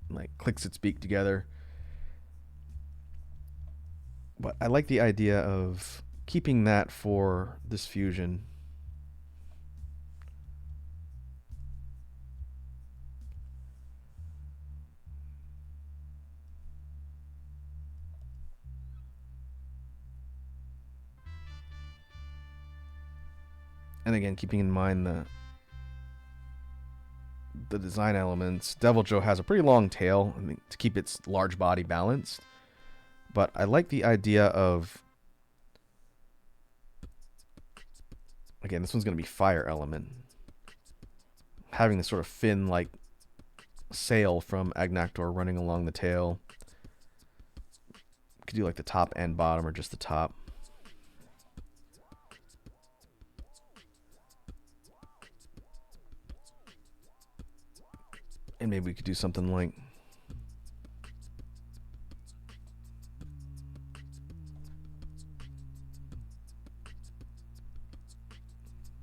Like clicks its beak together. But I like the idea of keeping that for this fusion. And again, keeping in mind the design elements, Deviljho has a pretty long tail, I mean, to keep its large body balanced. But I like the idea of, again, this one's going to be fire element, having this sort of fin-like sail from Agnakdor running along the tail. Could do like the top and bottom, or just the top. And maybe we could do something like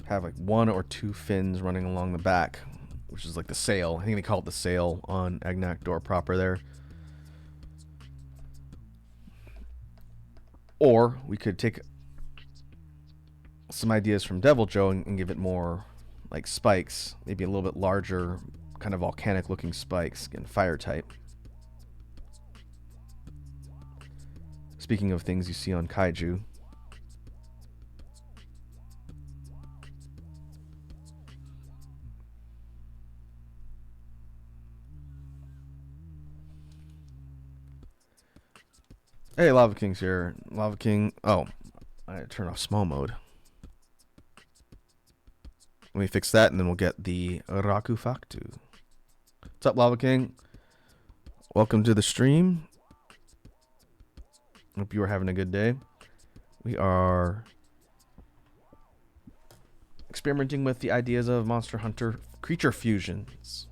have like one or two fins running along the back, which is like the sail. I think they call it the sail on Agnakdor proper there. Or we could take some ideas from Deviljho and give it more like spikes, maybe a little bit larger, kind of volcanic looking spikes, again, fire type. Speaking of things you see on kaiju, hey, Lava King's here. Lava King. Oh, I turn off small mode. Let me fix that, and then we'll get the Rakufaktu. What's up, Lava King? Welcome to the stream. Hope you are having a good day. We are experimenting with the ideas of Monster Hunter creature fusions.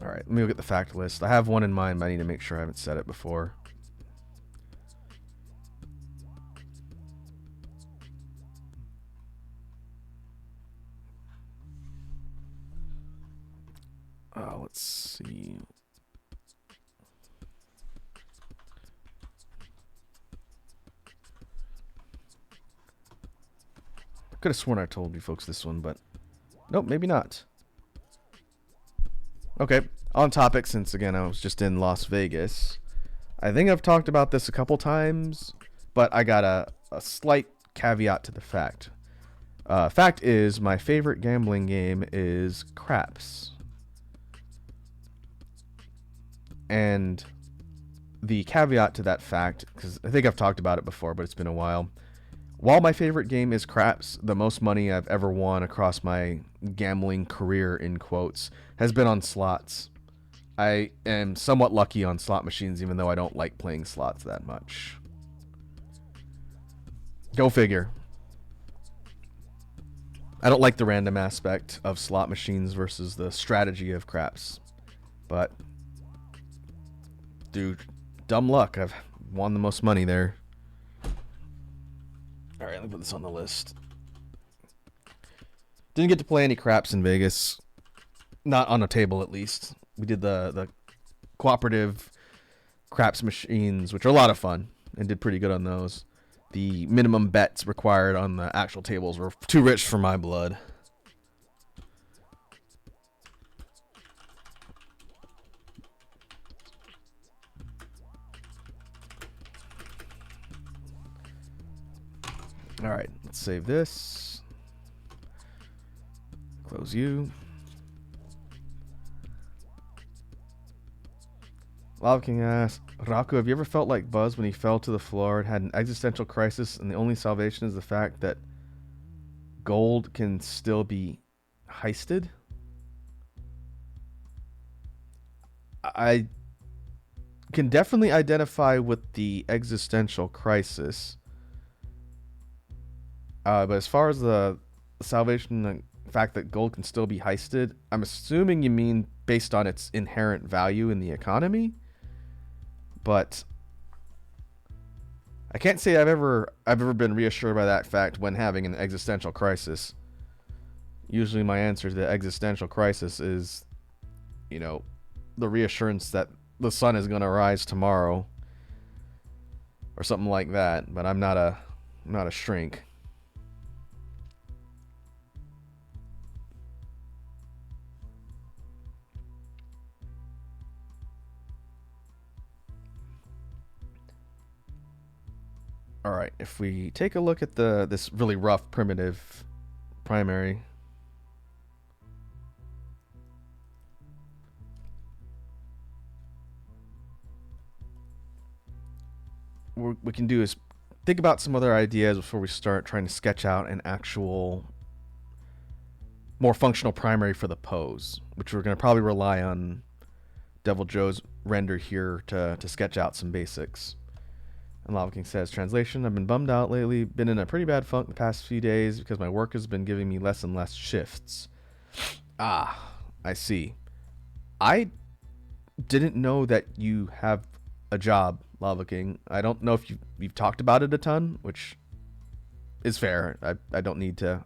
Alright, let me look at the fact list. I have one in mind, but I need to make sure I haven't said it before. Let's see. I could have sworn I told you folks this one, but nope, maybe not. Okay, on topic, since again I was just in Las Vegas. I think I've talked about this a couple times, but I got a slight caveat to the fact. Fact is, my favorite gambling game is craps. And the caveat to that fact, because I think I've talked about it before, but it's been a while. While my favorite game is craps, the most money I've ever won across my gambling career, in quotes, has been on slots. I am somewhat lucky on slot machines, even though I don't like playing slots that much. Go figure. I don't like the random aspect of slot machines versus the strategy of craps. But dude, dumb luck. I've won the most money there. Alright, let me put this on the list. Didn't get to play any craps in Vegas. Not on a table, at least. We did the cooperative craps machines, which are a lot of fun, and did pretty good on those. The minimum bets required on the actual tables were too rich for my blood. Alright, let's save this. Close you. Lava King asks, Raku, have you ever felt like Buzz when he fell to the floor and had an existential crisis, and the only salvation is the fact that gold can still be heisted? I can definitely identify with the existential crisis. But as far as the salvation, the fact that gold can still be heisted, I'm assuming you mean based on its inherent value in the economy. But I can't say I've ever been reassured by that fact when having an existential crisis. Usually my answer to the existential crisis is, you know, the reassurance that the sun is going to rise tomorrow or something like that. But I'm not a shrink. All right, if we take a look at this really rough primitive primary, what we can do is think about some other ideas before we start trying to sketch out an actual more functional primary for the pose, which we're going to probably rely on Devil Joe's render here to sketch out some basics. And Lava King says, translation, I've been bummed out lately, been in a pretty bad funk the past few days because my work has been giving me less and less shifts. Ah, I see. I didn't know that you have a job, Lava King. I don't know if you've talked about it a ton, which is fair. I don't need to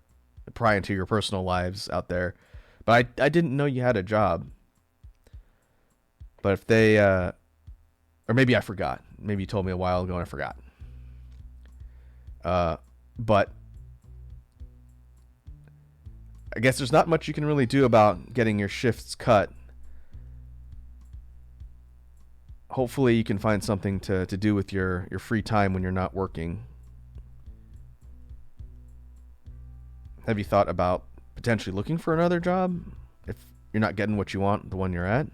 pry into your personal lives out there. But I didn't know you had a job. But if they... or maybe I forgot. Maybe you told me a while ago and I forgot. But I guess there's not much you can really do about getting your shifts cut. Hopefully you can find something to do with your free time when you're not working. Have you thought about potentially looking for another job if you're not getting what you want, the one you're at?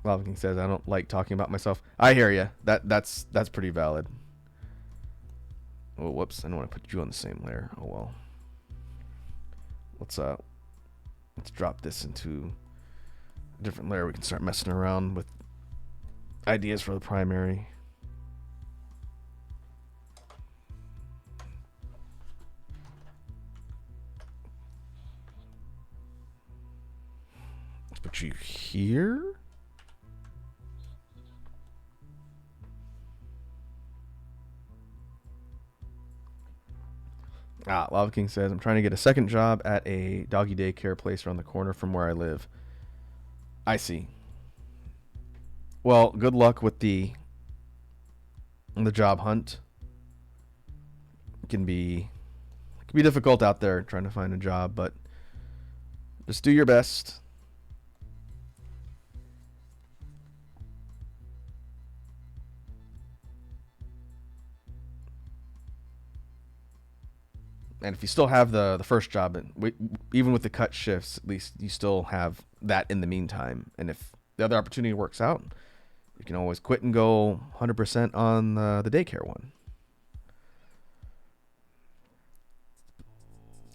Lava King says, I don't like talking about myself. I hear you. That's pretty valid. Oh, whoops. I don't want to put you on the same layer. Oh, well. Let's drop this into a different layer. We can start messing around with ideas for the primary. Let's put you here. Lava King says, I'm trying to get a second job at a doggy daycare place around the corner from where I live. I see. Well, good luck with the job hunt. It can be difficult out there trying to find a job, but just do your best. And if you still have the first job, even with the cut shifts, at least you still have that in the meantime. And if the other opportunity works out, you can always quit and go 100% on the daycare one.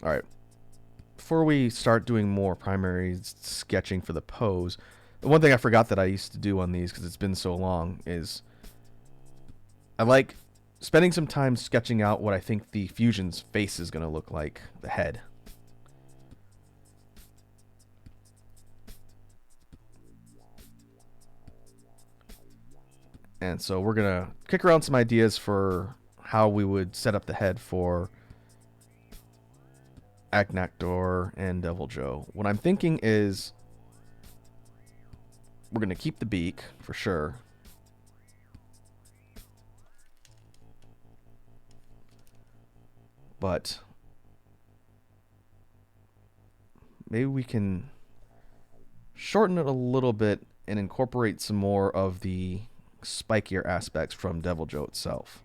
All right. Before we start doing more primary sketching for the pose, the one thing I forgot that I used to do on these, because it's been so long, is I like spending some time sketching out what I think the fusion's face is going to look like, the head. And so we're going to kick around some ideas for how we would set up the head for Agnaktor and Deviljho. What I'm thinking is we're going to keep the beak for sure. But maybe we can shorten it a little bit and incorporate some more of the spikier aspects from Deviljho itself.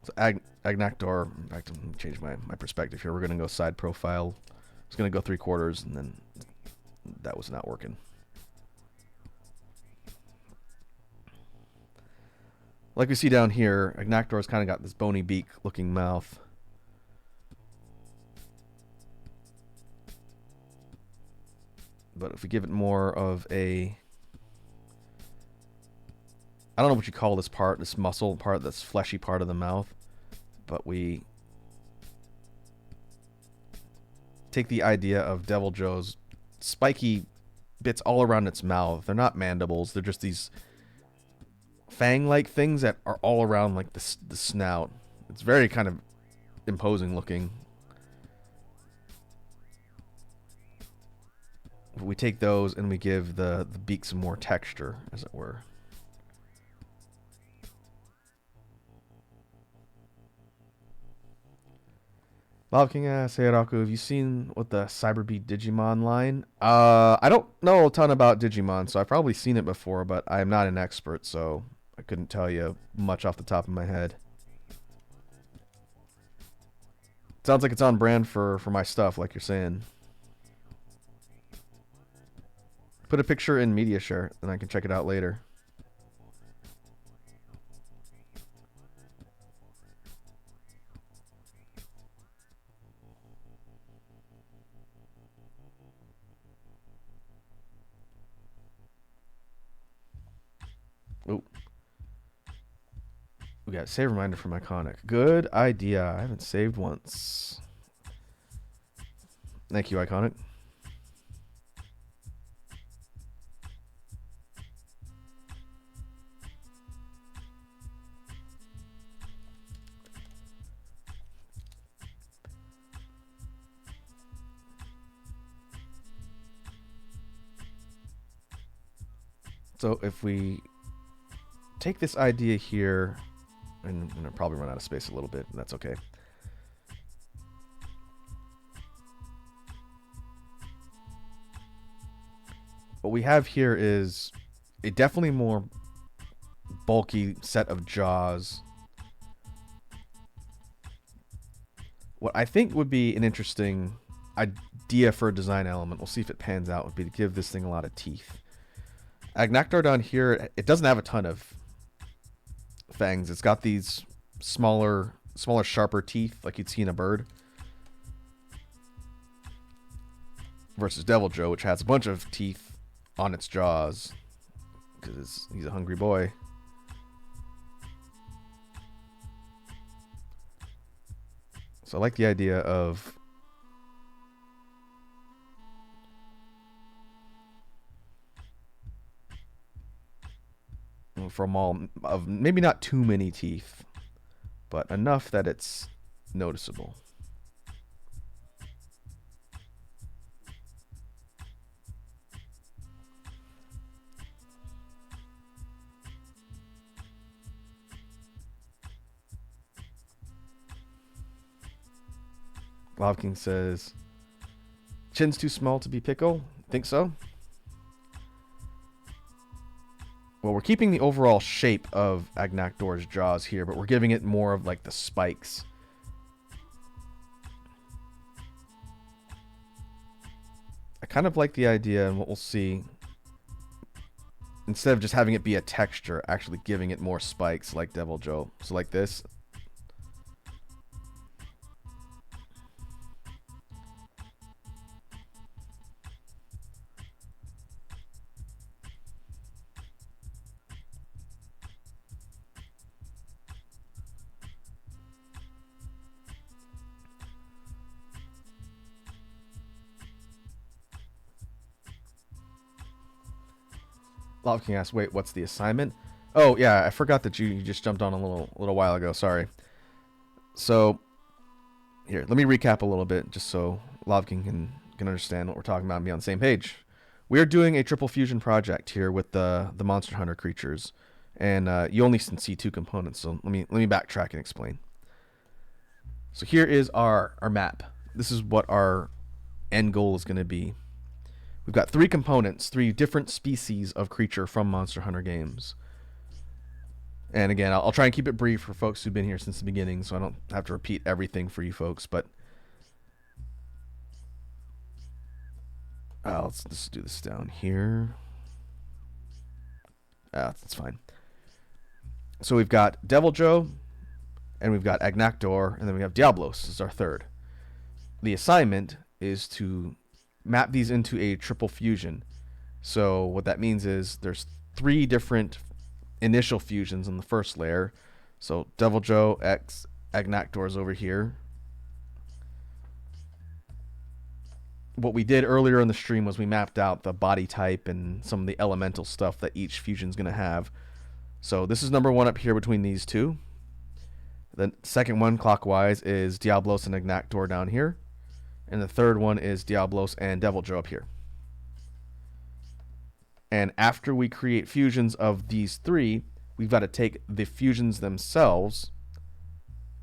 So Agnaktor, in fact, I'm going to change my perspective here. We're going to go side profile. It's going to go 3/4, and then that was not working. Like we see down here, Agnaktor's kind of got this bony beak looking mouth. But if we give it more of a, I don't know what you call this part, this muscle part, this fleshy part of the mouth, but we take the idea of Deviljho's spiky bits all around its mouth. They're not mandibles, they're just these fang-like things that are all around like the snout. It's very kind of imposing looking. We take those and we give the beak some more texture, as it were. Lava King asks, hey Araku, have you seen what the Cyberbeat Digimon line? I don't know a ton about Digimon, so I've probably seen it before, but I am not an expert, so I couldn't tell you much off the top of my head. Sounds like it's on brand for my stuff, like you're saying. Put a picture in media share, and I can check it out later. Oh. We got a save reminder from Iconic. Good idea. I haven't saved once. Thank you, Iconic. So if we take this idea here, and I'm going to probably run out of space a little bit, and that's okay. What we have here is a definitely more bulky set of jaws. What I think would be an interesting idea for a design element, we'll see if it pans out, would be to give this thing a lot of teeth. Agnaktor down here, it doesn't have a ton of fangs. It's got these smaller, sharper teeth like you'd see in a bird. Versus Deviljho, which has a bunch of teeth on its jaws because he's a hungry boy. So I like the idea of from all of maybe not too many teeth, but enough that it's noticeable. Lava King says, chin's too small to be Pickle? Think so? Well, we're keeping the overall shape of Agnaktor's jaws here, but we're giving it more of like the spikes. I kind of like the idea, and what we'll see, instead of just having it be a texture, actually giving it more spikes like Deviljho. So like this. Lava King asks, wait, what's the assignment? Oh, yeah, I forgot that you just jumped on a little while ago. Sorry. So, here, let me recap a little bit just so Lava King can understand what we're talking about and be on the same page. We are doing a triple fusion project here with the Monster Hunter creatures. And you only can see two components, so let me backtrack and explain. So here is our map. This is what our end goal is going to be. We've got three components, three different species of creature from Monster Hunter games. And again, I'll try and keep it brief for folks who've been here since the beginning, so I don't have to repeat everything for you folks. But let's just do this down here. That's fine. So we've got Deviljho, and we've got Agnaktor, and then we have Diablos as our third. The assignment is to map these into a triple fusion. So what that means is there's three different initial fusions in the first layer. So Deviljho X Agnaktor is over here. What we did earlier in the stream was we mapped out the body type and some of the elemental stuff that each fusion is going to have. So this is number one up here between these two. The second one clockwise is Diablos and Agnaktor down here. And the third one is Diablos and Deviljho up here. And after we create fusions of these three, we've got to take the fusions themselves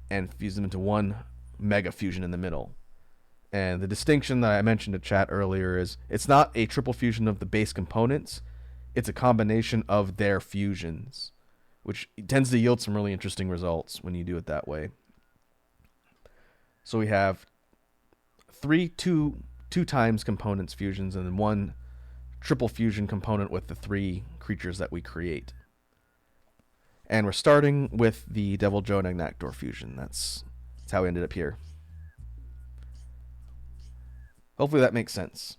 and fuse them into one mega fusion in the middle. And the distinction that I mentioned to chat earlier is it's not a triple fusion of the base components. It's a combination of their fusions, which tends to yield some really interesting results when you do it that way. So we have two times components fusions and then one triple fusion component with the three creatures that we create. And we're starting with the Deviljho and Agnaktor fusion. That's how we ended up here. Hopefully that makes sense.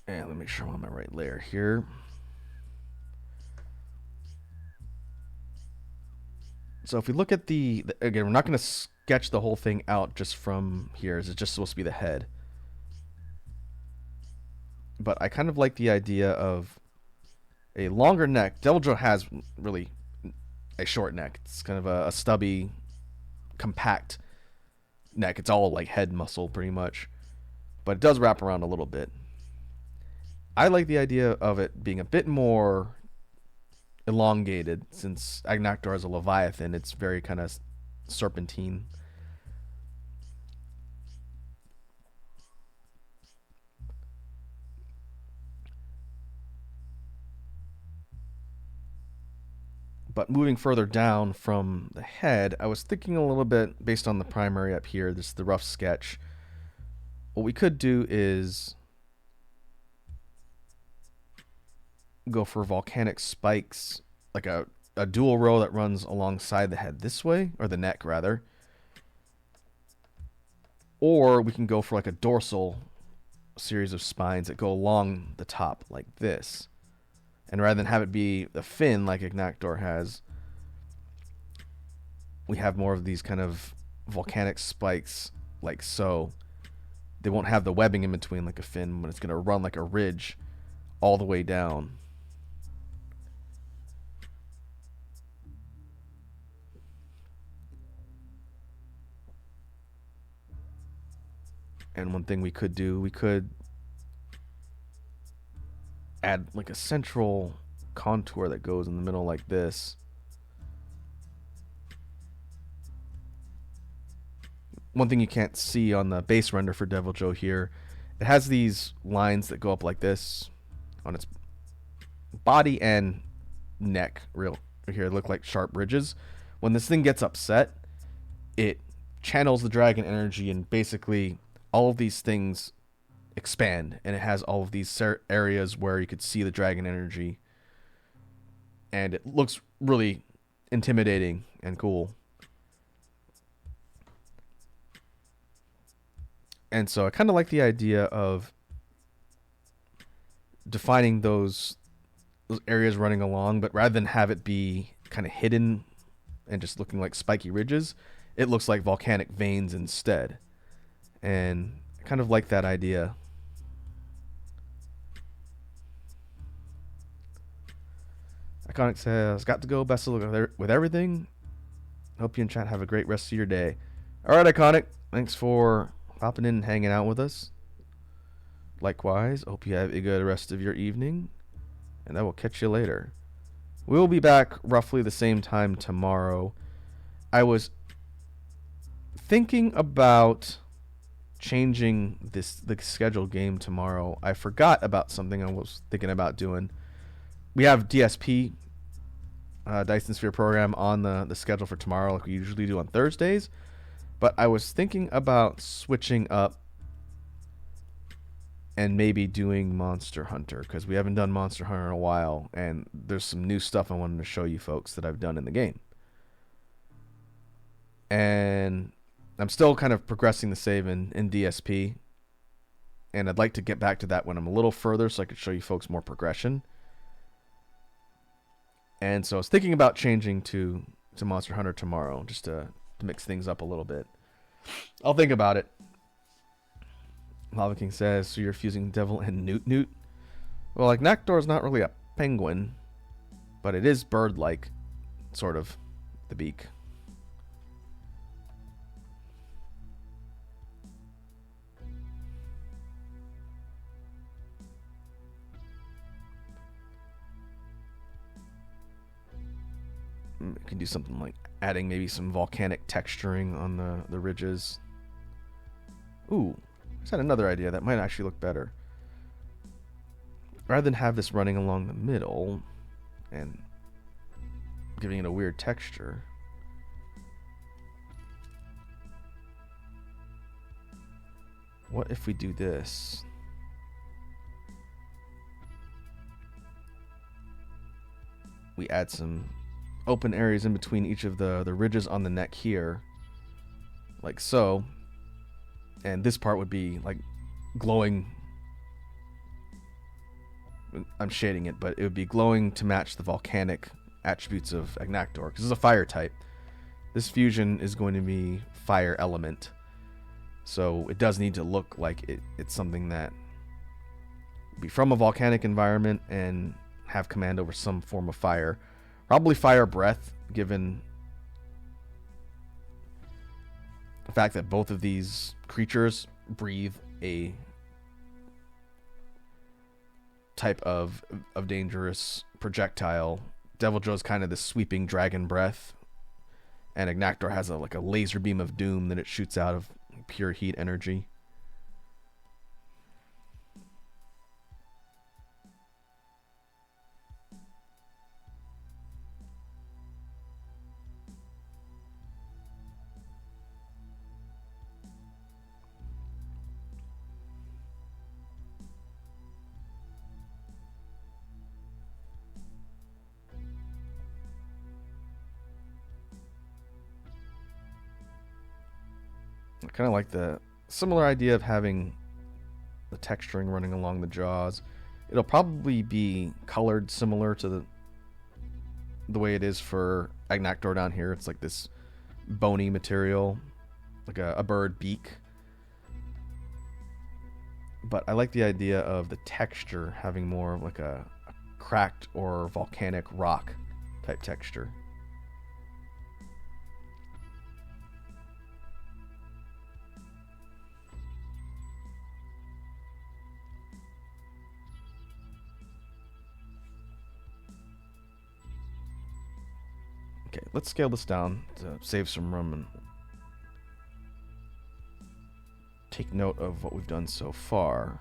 And let me make sure I'm on my right layer here. So if we look at again, we're not going to sketch the whole thing out just from here. It's just supposed to be the head. But I kind of like the idea of a longer neck. Deviljho has really a short neck. It's kind of a stubby, compact neck. It's all like head muscle pretty much. But it does wrap around a little bit. I like the idea of it being a bit more elongated, since Agnaktor is a Leviathan. It's very kind of serpentine. But moving further down from the head, I was thinking a little bit based on the primary up here. This is the rough sketch. What we could do is go for volcanic spikes, like a dual row that runs alongside the head this way, or the neck rather. Or we can go for like a dorsal series of spines that go along the top like this. And rather than have it be a fin like Agnaktor has, we have more of these kind of volcanic spikes like so. They won't have the webbing in between like a fin, but it's going to run like a ridge all the way down. And one thing we could do, we could add like a central contour that goes in the middle like this. One thing you can't see on the base render for Deviljho here, it has these lines that go up like this on its body and neck. Real here look like sharp ridges. When this thing gets upset, it channels the dragon energy, and basically all of these things expand, and it has all of these areas where you could see the dragon energy, and it looks really intimidating and cool. And so I kind of like the idea of defining those areas running along, but rather than have it be kind of hidden and just looking like spiky ridges, it looks like volcanic veins instead. And I kind of like that idea. Iconic says, got to go. Best of luck with everything. Hope you and chat have a great rest of your day. All right, Iconic. Thanks for popping in and hanging out with us. Likewise, hope you have a good rest of your evening, and I will catch you later. We'll be back roughly the same time tomorrow. I was thinking about changing the scheduled game tomorrow. I forgot about something I was thinking about doing. We have DSP, Dyson Sphere program, on the schedule for tomorrow like we usually do on Thursdays. But I was thinking about switching up and maybe doing Monster Hunter, because we haven't done Monster Hunter in a while, and there's some new stuff I wanted to show you folks that I've done in the game. And I'm still kind of progressing the save in DSP, and I'd like to get back to that when I'm a little further so I could show you folks more progression. And so I was thinking about changing to Monster Hunter tomorrow, just to mix things up a little bit. I'll think about it. Lava King says, so you're fusing Devil and Newt? Well, like, Agnaktor is not really a penguin, but it is bird-like, sort of, the beak. You can do something like adding maybe some volcanic texturing on the ridges. Ooh, I just had another idea that might actually look better. Rather than have this running along the middle and giving it a weird texture, what if we do this? We add some open areas in between each of the ridges on the neck here, like so, and this part would be like glowing. I'm shading it, but it would be glowing to match the volcanic attributes of Agnaktor, because it's a fire type. This fusion is going to be fire element, so it does need to look like it's something that be from a volcanic environment and have command over some form of fire. Probably fire breath, given the fact that both of these creatures breathe a type of dangerous projectile. Deviljho is kind of this sweeping dragon breath, and Agnaktor has like a laser beam of doom that it shoots out of pure heat energy. kind of like the similar idea of having the texturing running along the jaws. It'll probably be colored similar to the way it is for Agnaktor down here. It's like this bony material, like a bird beak. But I like the idea of the texture having more of like a cracked or volcanic rock type texture. Okay, let's scale this down to save some room and take note of what we've done so far.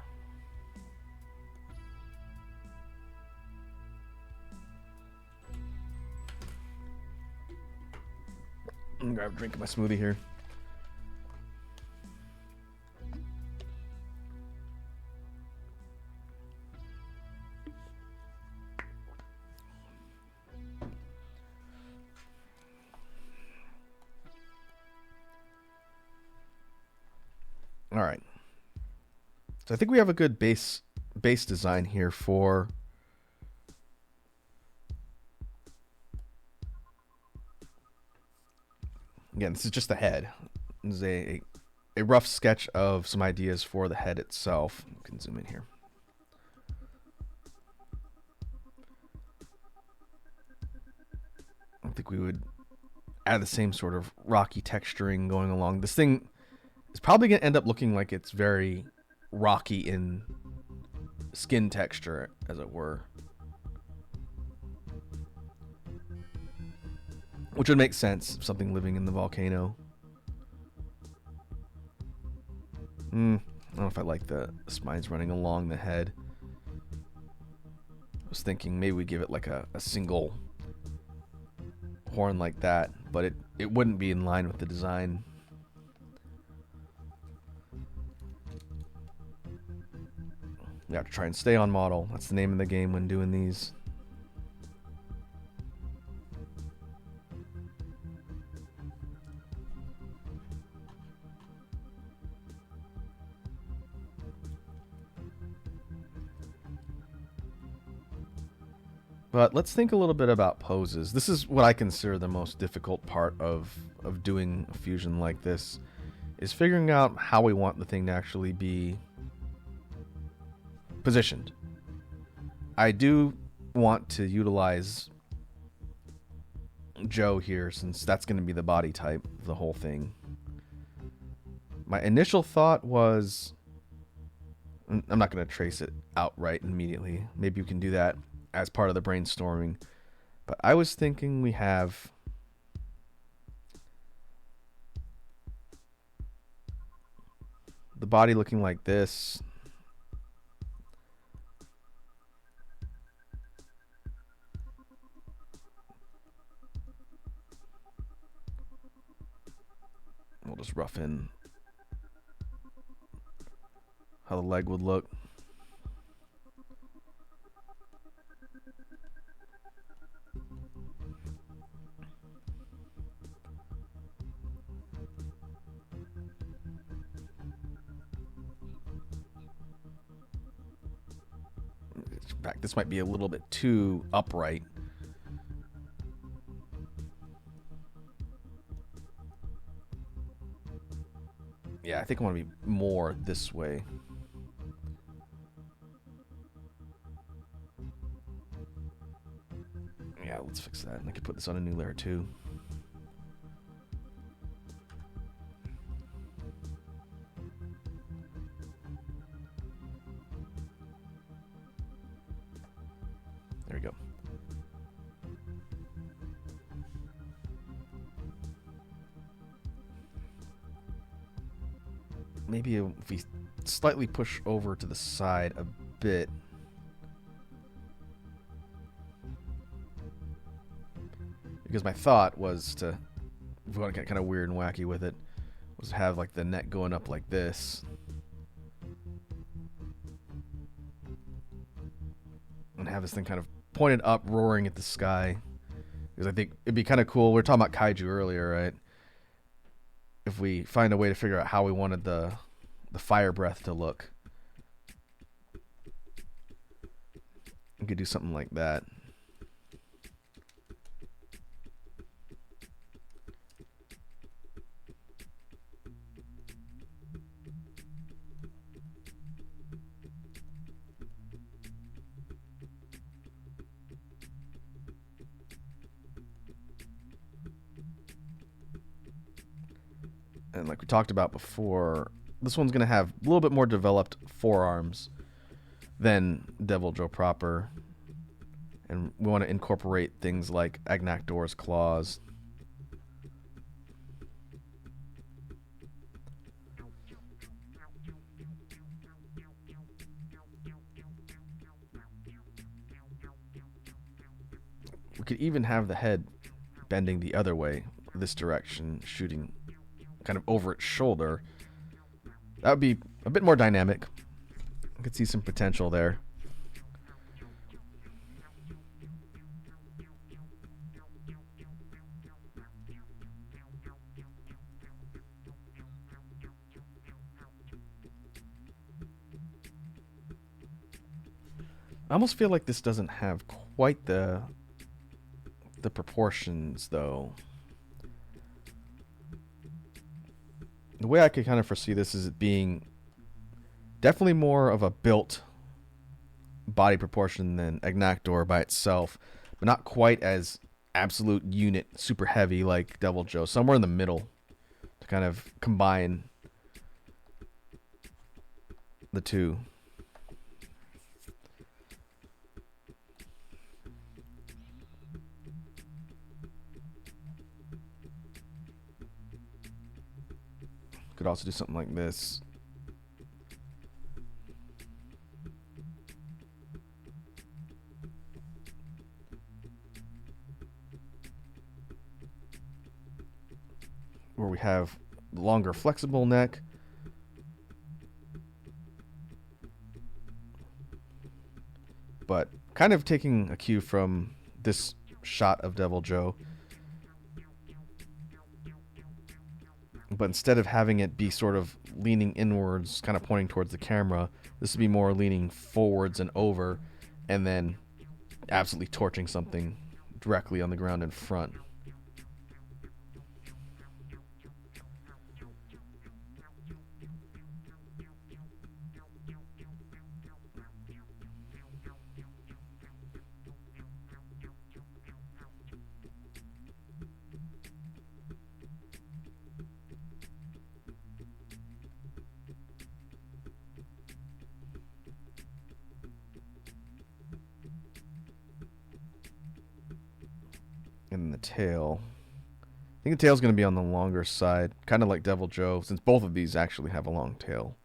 I'm gonna grab a drink of my smoothie here. All right. So I think we have a good base design here for again, this is just the head. This is a rough sketch of some ideas for the head itself. You can zoom in here. I think we would add the same sort of rocky texturing going along. This thing is probably going to end up looking like it's very rocky in skin texture, as it were. Which would make sense, something living in the volcano. I don't know if I like the spines running along the head. I was thinking maybe we give it like a single horn like that, but it wouldn't be in line with the design. We have to try and stay on model. That's the name of the game when doing these. But let's think a little bit about poses. This is what I consider the most difficult part of doing a fusion like this, is figuring out how we want the thing to actually be positioned. I do want to utilize Joe here, since that's going to be the body type of the whole thing. My initial thought was, I'm not going to trace it outright immediately. Maybe we can do that as part of the brainstorming. But I was thinking we have the body looking like this. We'll just rough in how the leg would look. In fact, this might be a little bit too upright. Yeah, I think I want to be more this way. Yeah, let's fix that. And I can put this on a new layer too. There we go. Maybe if we slightly push over to the side a bit. Because my thought was to, if we want to get kind of weird and wacky with it, was to have like the neck going up like this. And have this thing kind of pointed up, roaring at the sky. Because I think it'd be kind of cool. We were talking about kaiju earlier, right? if we find a way to figure out how we wanted the fire breath to look, we could do something like that. And like we talked about before, this one's going to have a little bit more developed forearms than Deviljho proper. And we want to incorporate things like Agnakdor's claws. We could even have the head bending the other way, this direction, shooting kind of over its shoulder. That would be a bit more dynamic. I could see some potential there. I almost feel like this doesn't have quite the proportions, though. The way I could kind of foresee this is it being definitely more of a built body proportion than Agnakdor by itself, but not quite as absolute unit super heavy like Deviljho. Somewhere in the middle to kind of combine the two. Could also do something like this. Where we have longer flexible neck. But kind of taking a cue from this shot of Deviljho. But instead of having it be sort of leaning inwards, kind of pointing towards the camera, this would be more leaning forwards and over, and then absolutely torching something directly on the ground in front. And the tail. I think the tail's going to be on the longer side, kind of like Deviljho, since both of these actually have a long tail.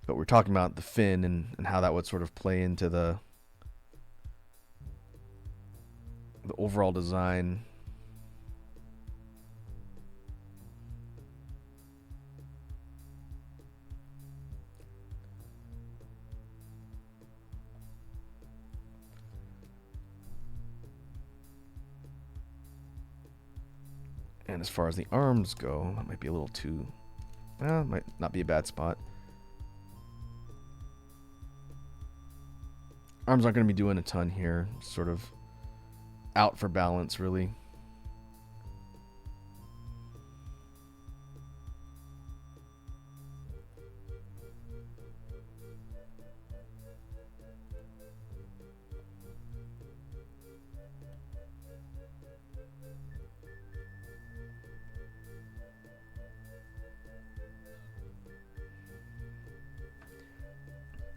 But we're talking about the fin and how that would sort of play into the overall design. And as far as the arms go, that might be a little too... might not be a bad spot. Arms aren't going to be doing a ton here. Sort of out for balance, really.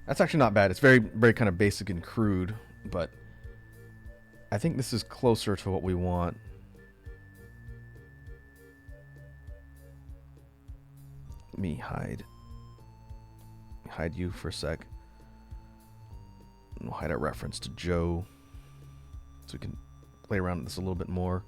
That's actually not bad. It's very, very kind of basic and crude, but I think this is closer to what we want. Let me hide you for a sec. And we'll hide our reference to Joe so we can play around with this a little bit more.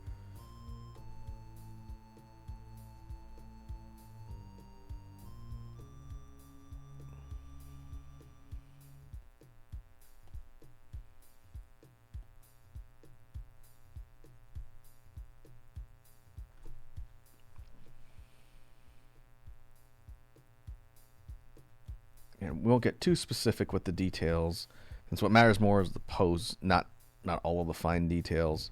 And we won't get too specific with the details, since what matters more is the pose, not all of the fine details.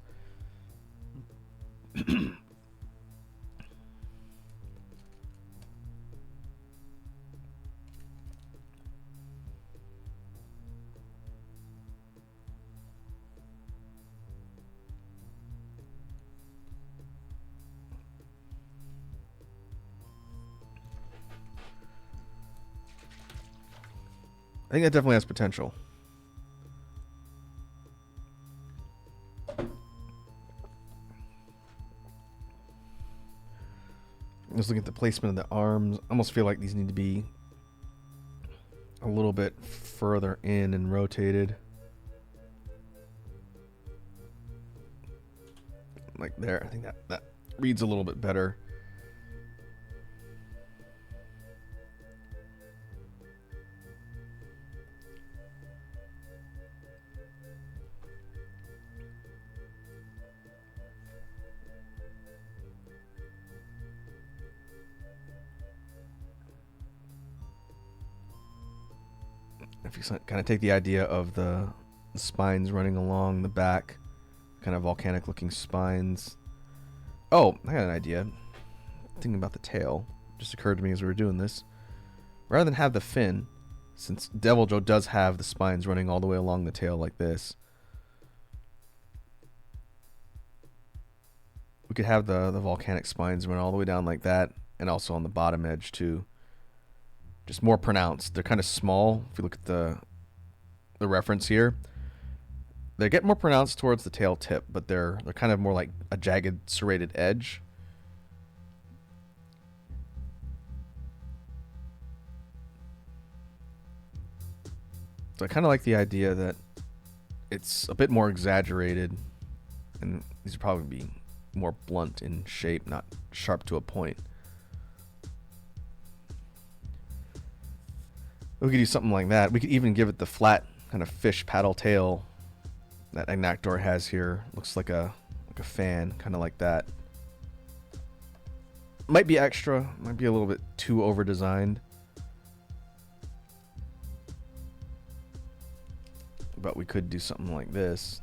I think that definitely has potential. Just looking at the placement of the arms, I almost feel like these need to be a little bit further in and rotated. Like there, I think that reads a little bit better. If you kind of take the idea of the spines running along the back, kind of volcanic looking spines. Oh, I got an idea. Thinking about the tail, just occurred to me as we were doing this. Rather than have the fin, since Deviljho does have the spines running all the way along the tail like this, we could have the volcanic spines run all the way down like that, and also on the bottom edge too. Just more pronounced. They're kind of small. If you look at the reference here, they get more pronounced towards the tail tip, but they're kind of more like a jagged, serrated edge. So I kind of like the idea that it's a bit more exaggerated, and these would probably be more blunt in shape, not sharp to a point. We could do something like that. We could even give it the flat kind of fish paddle tail that Agnaktor has here. Looks like a fan, kind of like that. Might be extra, might be a little bit too over designed. But we could do something like this.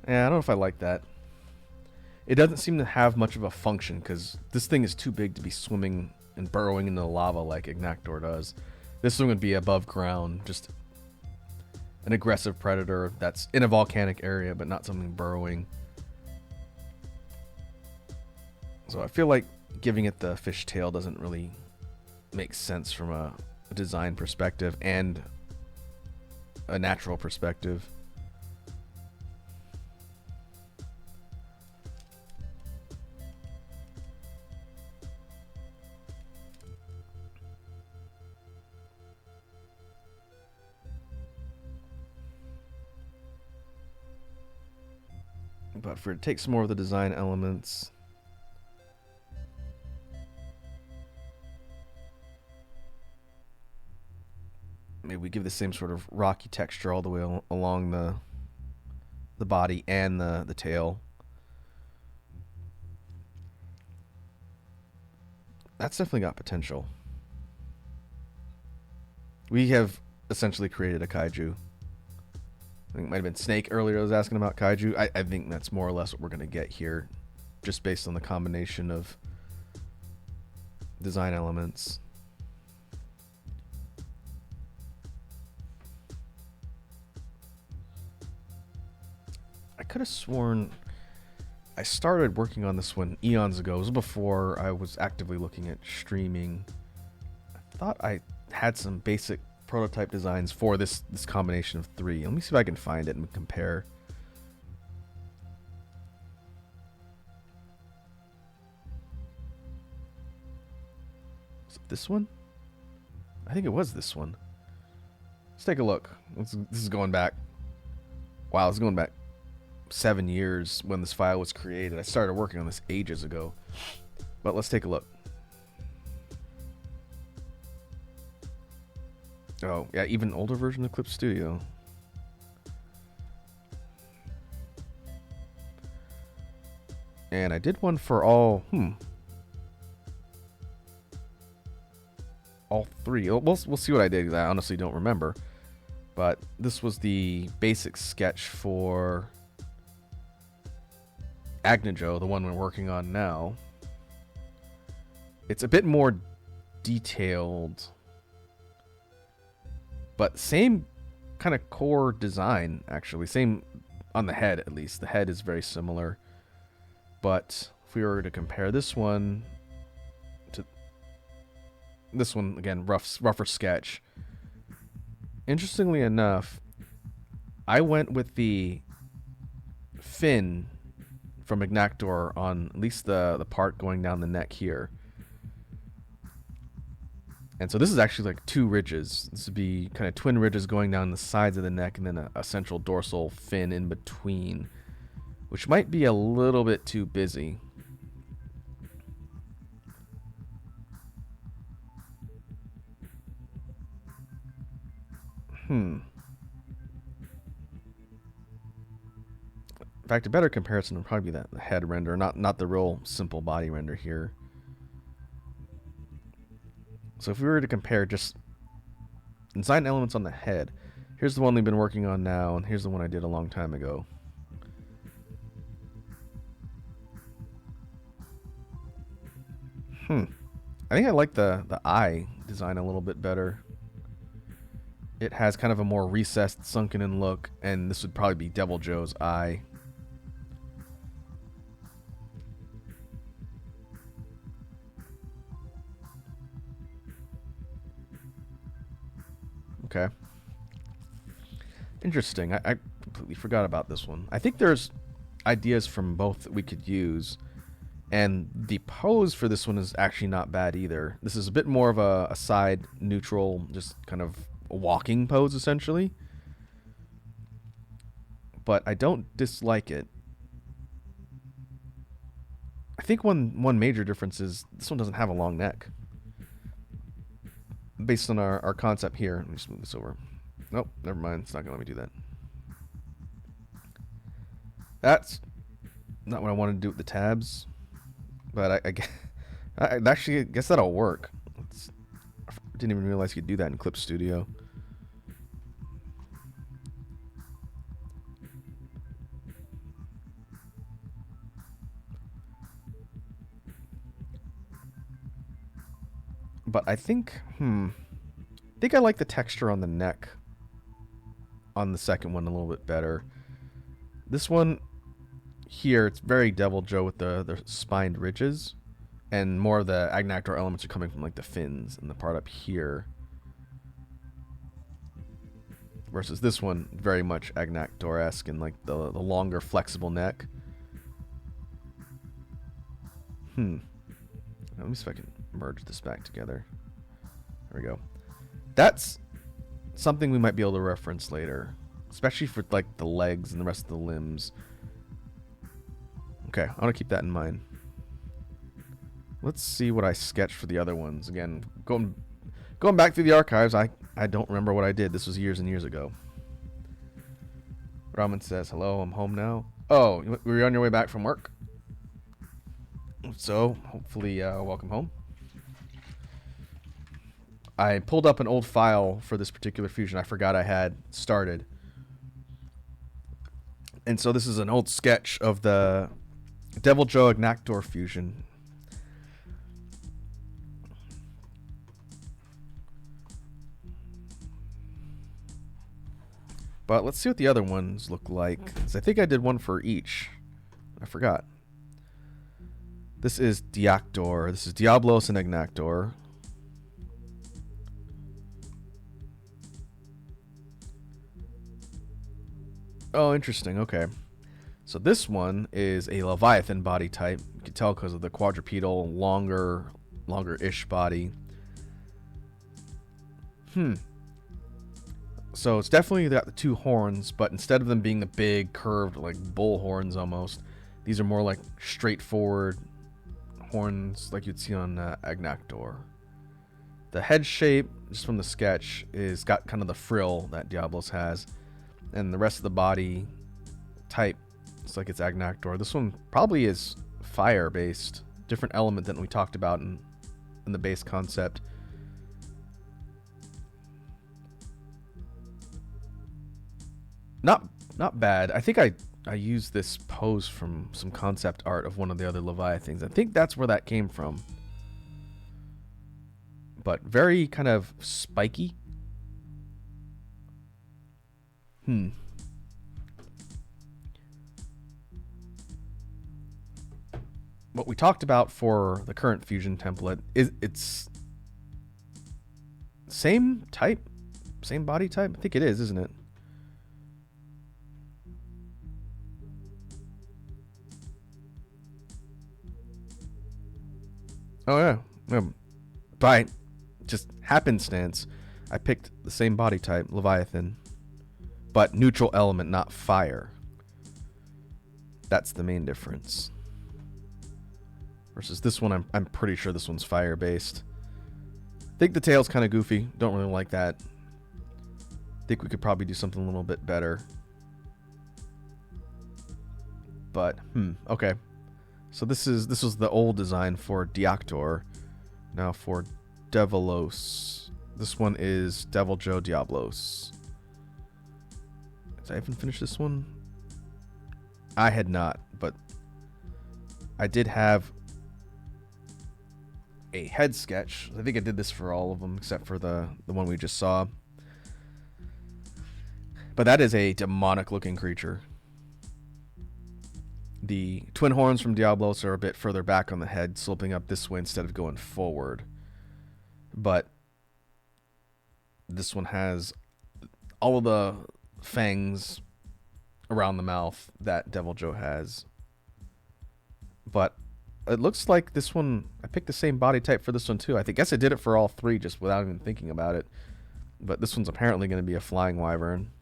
Yeah, I don't know if I like that. It doesn't seem to have much of a function because this thing is too big to be swimming and burrowing into the lava like Agnaktor does. This one would be above ground, just an aggressive predator that's in a volcanic area, but not something burrowing. So I feel like giving it the fish tail doesn't really make sense from a design perspective and a natural perspective. But for it takes more of the design elements. Maybe we give the same sort of rocky texture all the way along the body and the tail. That's definitely got potential. We have essentially created a kaiju. I think it might have been Snake earlier I was asking about kaiju. I think that's more or less what we're going to get here, just based on the combination of design elements. I could have sworn I started working on this one eons ago. It was before I was actively looking at streaming. I thought I had some basic prototype designs for this combination of three. Let me see if I can find it and compare. Is it this one? I think it was this one. Let's take a look. This is going back. Wow, this is going back 7 years when this file was created. I started working on this ages ago. But let's take a look. Oh, yeah, even older version of Clip Studio. And I did one for all three. We'll see what I did. I honestly don't remember. But this was the basic sketch for Agnajo, the one we're working on now. It's a bit more detailed, but same kind of core design, actually. Same on the head, at least. The head is very similar. But if we were to compare this one to this one, again, rougher sketch. Interestingly enough, I went with the fin from Agnactor on at least the part going down the neck here. And so this is actually like two ridges. This would be kind of twin ridges going down the sides of the neck and then a central dorsal fin in between, which might be a little bit too busy. In fact, a better comparison would probably be the head render, not the real simple body render here. So if we were to compare just design elements on the head, here's the one we've been working on now, and here's the one I did a long time ago. I think I like the eye design a little bit better. It has kind of a more recessed, sunken-in look, and this would probably be Deviljho's eye. Okay. Interesting. I completely forgot about this one. I think there's ideas from both that we could use. And the pose for this one is actually not bad either. This is a bit more of a side neutral, just kind of a walking pose, essentially. But I don't dislike it. I think one major difference is this one doesn't have a long neck. Based on our concept here. Let me just move this over. Nope, never mind. It's not going to let me do that. That's not what I wanted to do with the tabs. But I actually guess that'll work. I didn't even realize you could do that in Clip Studio. But I think I like the texture on the neck on the second one a little bit better. This one here, it's very Deviljho with the spined ridges, and more of the Agnactor elements are coming from like the fins and the part up here. Versus this one, very much Agnactor-esque and like the longer flexible neck. Let me see if I can merge this back together. There we go. That's something we might be able to reference later, especially for like the legs and the rest of the limbs. Okay, I want to keep that in mind. Let's see what I sketched for the other ones. Again, going back through the archives, I don't remember what I did. This was years and years ago. Ramen says, hello, I'm home now. Oh, were you on your way back from work? So, hopefully, welcome home. I pulled up an old file for this particular fusion I forgot I had started. And so this is an old sketch of the Deviljho Agnactor fusion. But let's see what the other ones look like. 'Cause I think I did one for each. I forgot. This is Diactor. This is Diablos and Agnactor. Oh, interesting. Okay. So this one is a Leviathan body type. You can tell because of the quadrupedal, longer-ish body. So it's definitely got the two horns, but instead of them being the big, curved, like bull horns almost, these are more like straightforward horns like you'd see on Agnactor. The head shape, just from the sketch, is got kind of the frill that Diablos has, and the rest of the body type, it's like it's Agnactor. This one probably is fire based, different element than we talked about in the base concept. Not bad. I think I used this pose from some concept art of one of the other Leviathans. I think that's where that came from. But very kind of spiky. What we talked about for the current fusion template is it's same type, same body type. I think it is, isn't it? Oh yeah. By just happenstance, I picked the same body type, Leviathan, but neutral element, not fire. That's the main difference. Versus this one, I'm pretty sure this one's fire based. I think the tail's kind of goofy. Don't really like that. Think we could probably do something a little bit better. But okay. So this was the old design for Diactor. Now for Devilos. This one is Deviljho Diablos. Did I even finish this one? I had not, but I did have a head sketch. I think I did this for all of them except for the one we just saw. But that is a demonic looking creature. The twin horns from Diablos are a bit further back on the head, sloping up this way instead of going forward. But this one has all of the fangs around the mouth that Deviljho has. But it looks like this one, I picked the same body type for this one too. I guess I did it for all three just without even thinking about it. But this one's apparently going to be a flying wyvern.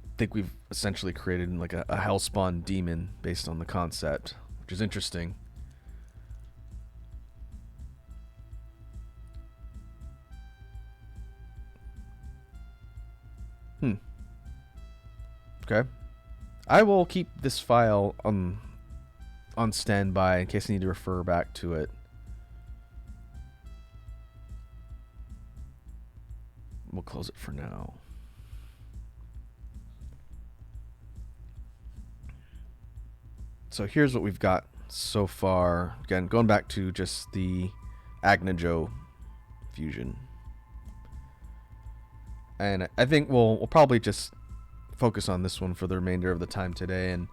I think we've essentially created like a hellspawn demon based on the concept, which is interesting. Okay. I will keep this file on standby in case I need to refer back to it. We'll close it for now. So here's what we've got so far. Again, going back to just the Agnactor fusion. And I think we'll probably just focus on this one for the remainder of the time today. And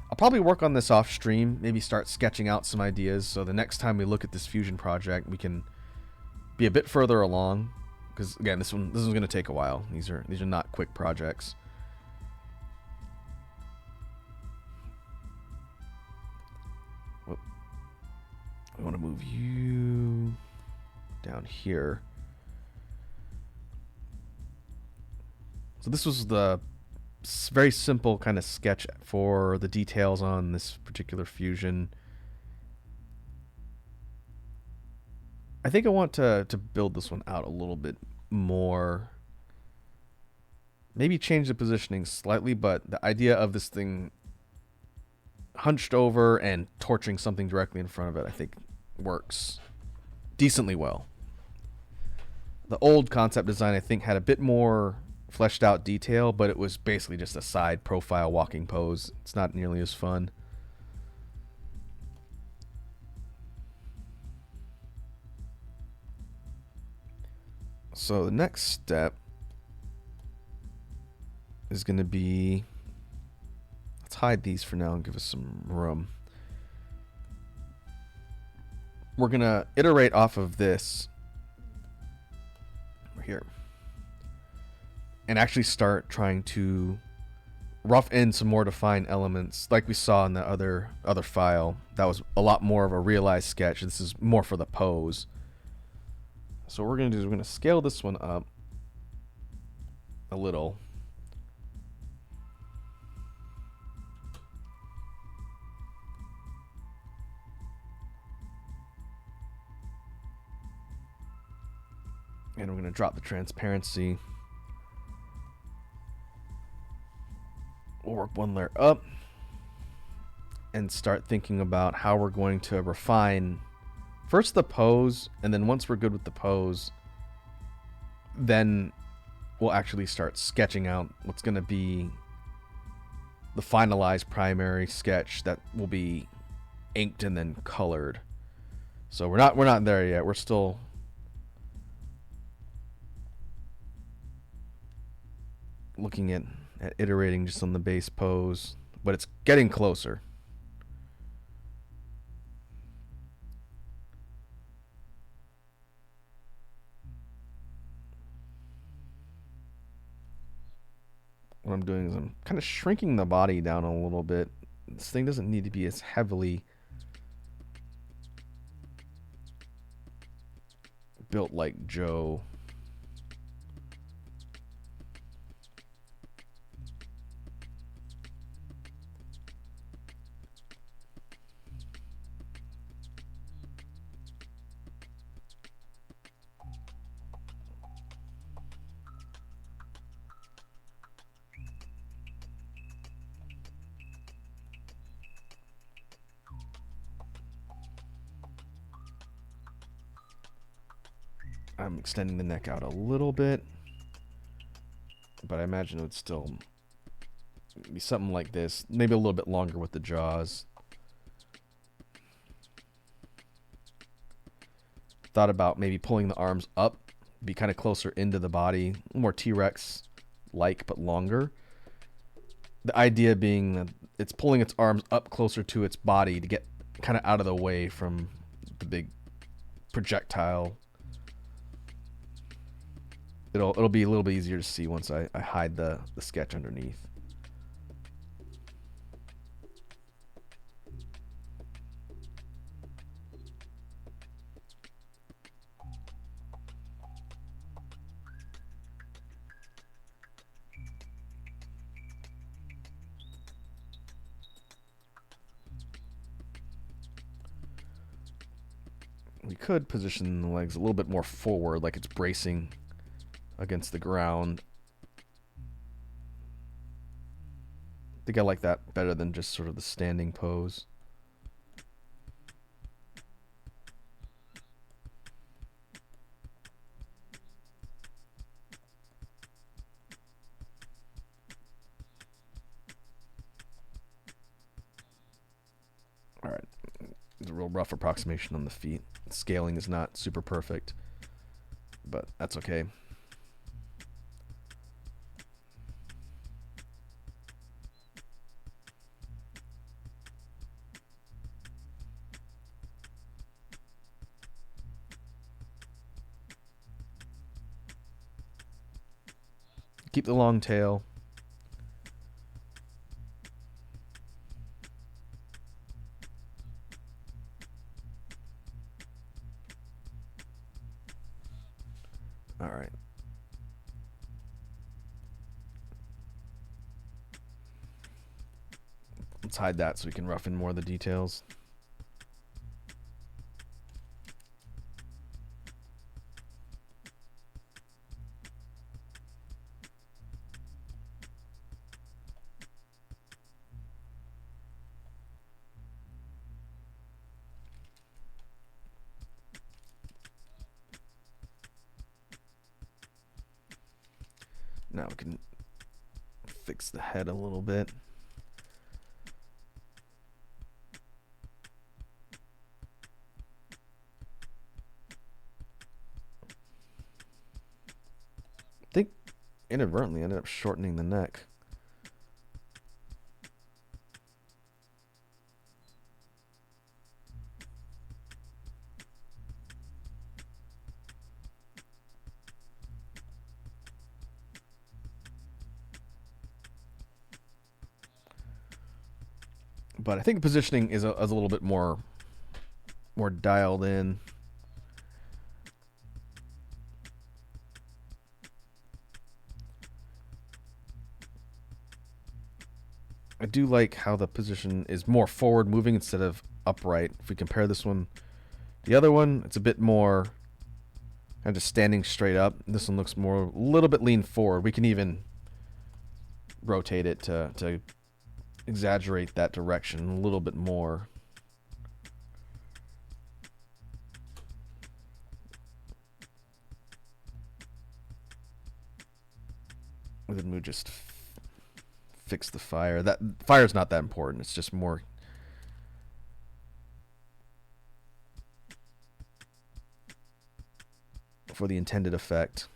I'll probably work on this off stream, maybe start sketching out some ideas. So the next time we look at this fusion project, we can be a bit further along. Because again, this one's going to take a while. These are not quick projects. I want to move you down here. So this was the very simple kind of sketch for the details on this particular fusion. I think I want to build this one out a little bit more. Maybe change the positioning slightly, but the idea of this thing hunched over and torching something directly in front of it, I think works decently well. The old concept design, I think, had a bit more fleshed out detail, but it was basically just a side profile walking pose. It's not nearly as fun. So the next step is going to be, let's hide these for now and give us some room. We're going to iterate off of this right here and actually start trying to rough in some more defined elements like we saw in the other file. That was a lot more of a realized sketch. This is more for the pose. So what we're going to do is we're going to scale this one up a little. And we're going to drop the transparency. We'll work one layer up and start thinking about how we're going to refine first the pose, and then once we're good with the pose, then we'll actually start sketching out what's going to be the finalized primary sketch that will be inked and then colored. So we're not there yet. We're still looking at iterating just on the base pose, but it's getting closer. What I'm doing is I'm kind of shrinking the body down a little bit. This thing doesn't need to be as heavily built like Joe. I'm extending the neck out a little bit, but I imagine it would still be something like this, maybe a little bit longer with the jaws. Thought about maybe pulling the arms up, be kind of closer into the body, more T-Rex like but longer. The idea being that it's pulling its arms up closer to its body to get kind of out of the way from the big projectile. It'll be a little bit easier to see once I hide the sketch underneath. We could position the legs a little bit more forward, like it's bracing against the ground. I think I like that better than just sort of the standing pose. All right, it's a real rough approximation on the feet. Scaling is not super perfect, but that's okay. Keep the long tail. All right. Let's hide that so we can rough in more of the details. Now we can fix the head a little bit. I think inadvertently ended up shortening the neck. But I think the positioning is a little bit more dialed in. I do like how the position is more forward moving instead of upright. If we compare this one, the other one, it's a bit more Kind of just standing straight up. This one looks more, a little bit lean forward. We can even rotate it to exaggerate that direction a little bit more. And then we just fix the fire. That fire's not that important. It's just more for the intended effect.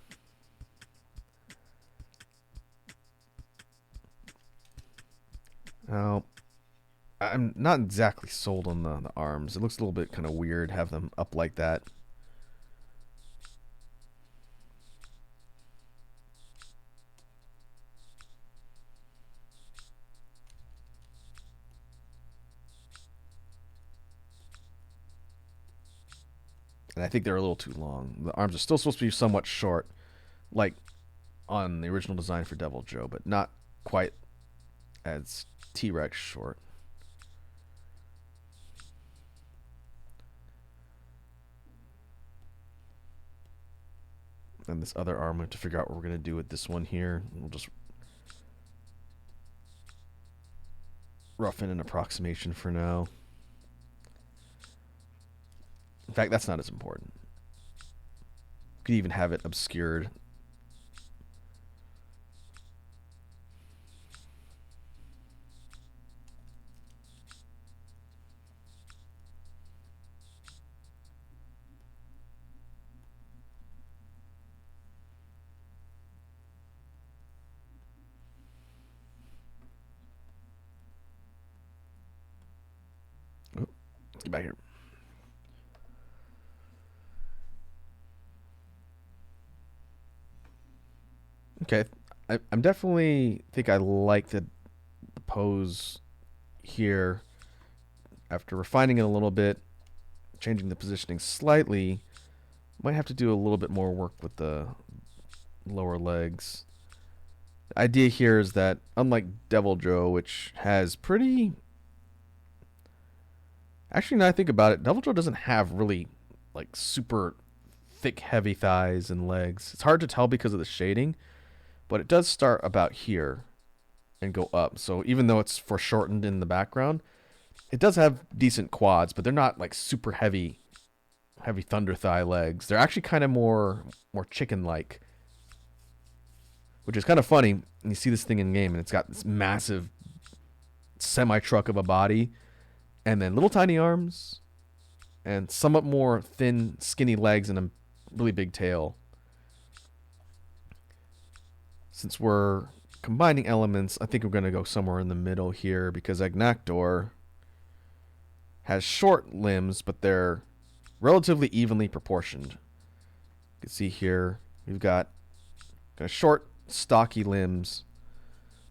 Now, I'm not exactly sold on the arms. It looks a little bit kind of weird, have them up like that. And I think they're a little too long. The arms are still supposed to be somewhat short, like on the original design for Deviljho, but not quite as T-Rex short. And this other arm, we have to figure out what we're going to do with this one here. We'll just rough in an approximation for now. In fact, that's not as important. You could even have it obscured. Oh, let's get back here. Okay, I'm definitely think I like the pose here. After refining it a little bit, changing the positioning slightly, might have to do a little bit more work with the lower legs. The idea here is that unlike Deviljho, which has pretty... Actually, now I think about it, Deviljho doesn't have really like super thick, heavy thighs and legs. It's hard to tell because of the shading. But it does start about here and go up. So even though it's foreshortened in the background, it does have decent quads, but they're not like super heavy thunder thigh legs. They're actually kind of more chicken-like, which is kind of funny. And you see this thing in game, and it's got this massive semi-truck of a body, and then little tiny arms, and somewhat more thin, skinny legs, and a really big tail. Since we're combining elements, I think we're going to go somewhere in the middle here because Agnaktor has short limbs, but they're relatively evenly proportioned. You can see here we've got kind of short, stocky limbs,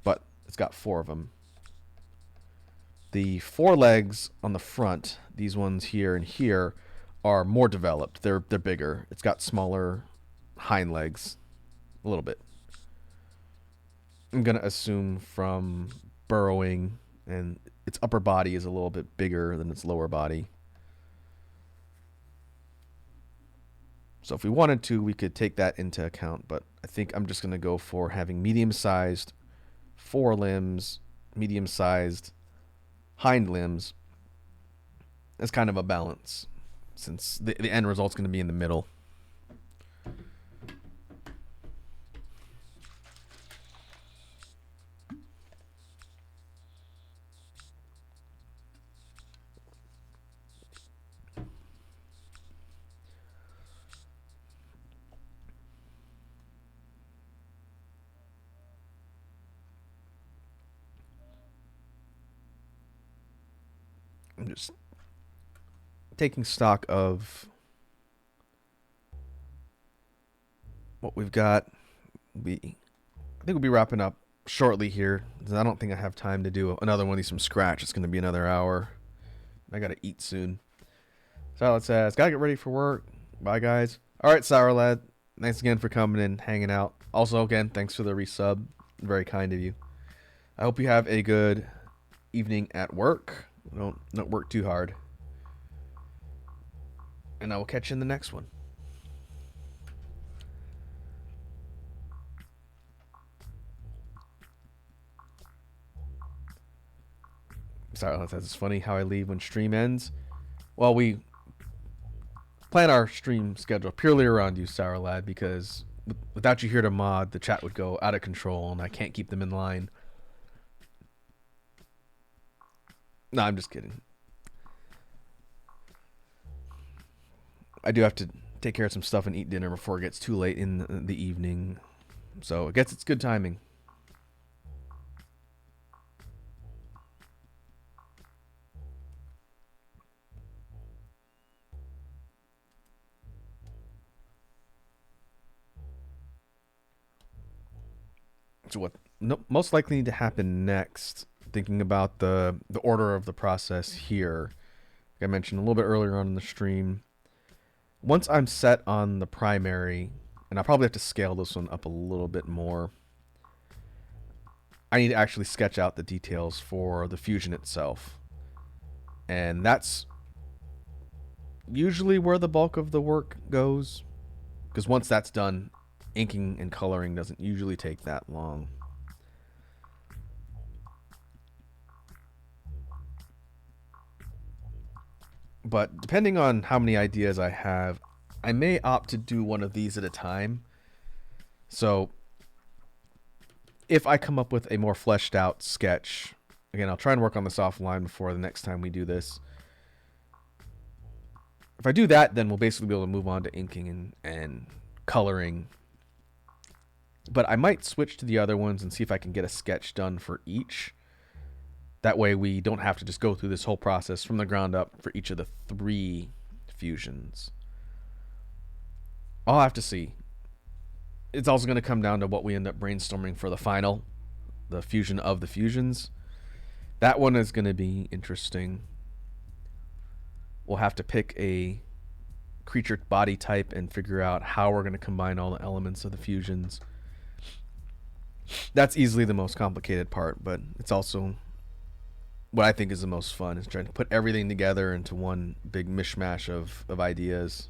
but it's got 4 of them. The forelegs on the front, these ones here and here, are more developed. They're bigger. It's got smaller hind legs, a little bit. I'm going to assume from burrowing, and its upper body is a little bit bigger than its lower body. So if we wanted to, we could take that into account, but I think I'm just going to go for having medium-sized forelimbs, medium-sized hind limbs as kind of a balance, since the end result's going to be in the middle. I'm just taking stock of what we've got. I think we'll be wrapping up shortly here. I don't think I have time to do another one of these from scratch. It's going to be another hour. I got to eat soon. Silent says, gotta get ready for work. Bye, guys. All right, Sour Lad. Thanks again for coming and hanging out. Also, again, thanks for the resub. Very kind of you. I hope you have a good evening at work. Don't work too hard. And I will catch you in the next one. Sorry, it's funny how I leave when stream ends. Well, we plan our stream schedule purely around you, Sour Lad, because without you here to mod, the chat would go out of control, and I can't keep them in line. No, I'm just kidding. I do have to take care of some stuff and eat dinner before it gets too late in the evening. So I guess it's good timing. So what most likely need to happen next, thinking about the order of the process here, like I mentioned a little bit earlier on in the stream, once I'm set on the primary, and I'll probably have to scale this one up a little bit more, I need to actually sketch out the details for the fusion itself. And that's usually where the bulk of the work goes, because once that's done, inking and coloring doesn't usually take that long. But depending on how many ideas I have, I may opt to do one of these at a time. So if I come up with a more fleshed out sketch, again, I'll try and work on this offline before the next time we do this. If I do that, then we'll basically be able to move on to inking and coloring. But I might switch to the other ones and see if I can get a sketch done for each. That way we don't have to just go through this whole process from the ground up for each of the 3 fusions. I'll have to see. It's also going to come down to what we end up brainstorming for the final, the fusion of the fusions. That one is going to be interesting. We'll have to pick a creature body type and figure out how we're going to combine all the elements of the fusions. That's easily the most complicated part, but it's also what I think is the most fun, is trying to put everything together into one big mishmash of ideas.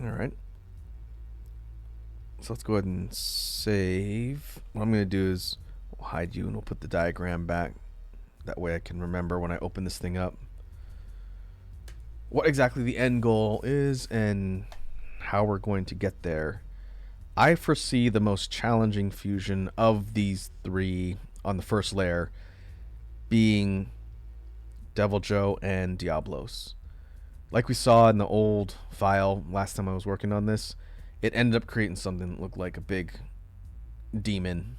All right. So let's go ahead and save. What I'm going to do is we'll hide you and we'll put the diagram back. That way I can remember when I open this thing up what exactly the end goal is and how we're going to get there. I foresee the most challenging fusion of these 3 on the first layer being Deviljho and Diablos. Like we saw in the old file last time I was working on this, it ended up creating something that looked like a big demon.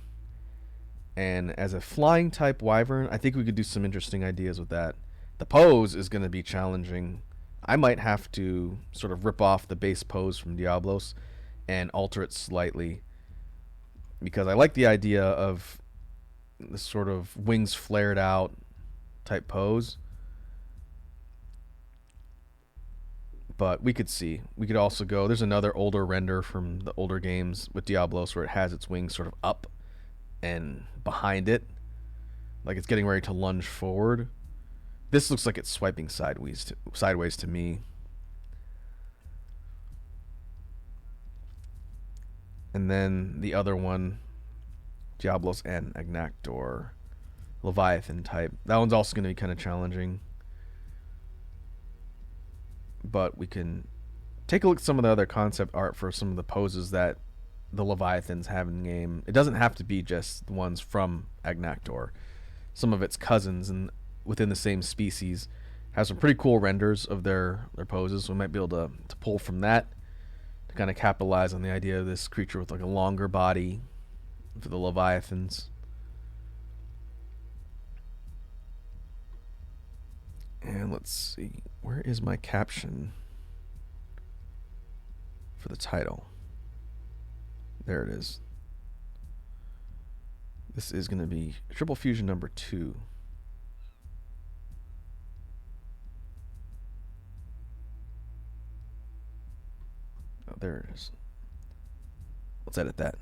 And as a flying type wyvern, I think we could do some interesting ideas with that. The pose is going to be challenging. I might have to sort of rip off the base pose from Diablos and alter it slightly, because I like the idea of this sort of wings flared out type pose. But we could see. We could also go, there's another older render from the older games with Diablos where it has its wings sort of up and behind it, like it's getting ready to lunge forward. This looks like it's swiping sideways to me. And then the other one, Diablos and Agnaktor, Leviathan type. That one's also going to be kind of challenging. But we can take a look at some of the other concept art for some of the poses that the Leviathans have in game. It doesn't have to be just the ones from Agnaktor. Some of its cousins and within the same species have some pretty cool renders of their poses. So we might be able to pull from that to kind of capitalize on the idea of this creature with like a longer body for the Leviathans. And let's see, where is my caption for the title? There it is. This is going to be Triple Fusion number 2. Oh, there it is. Let's edit that.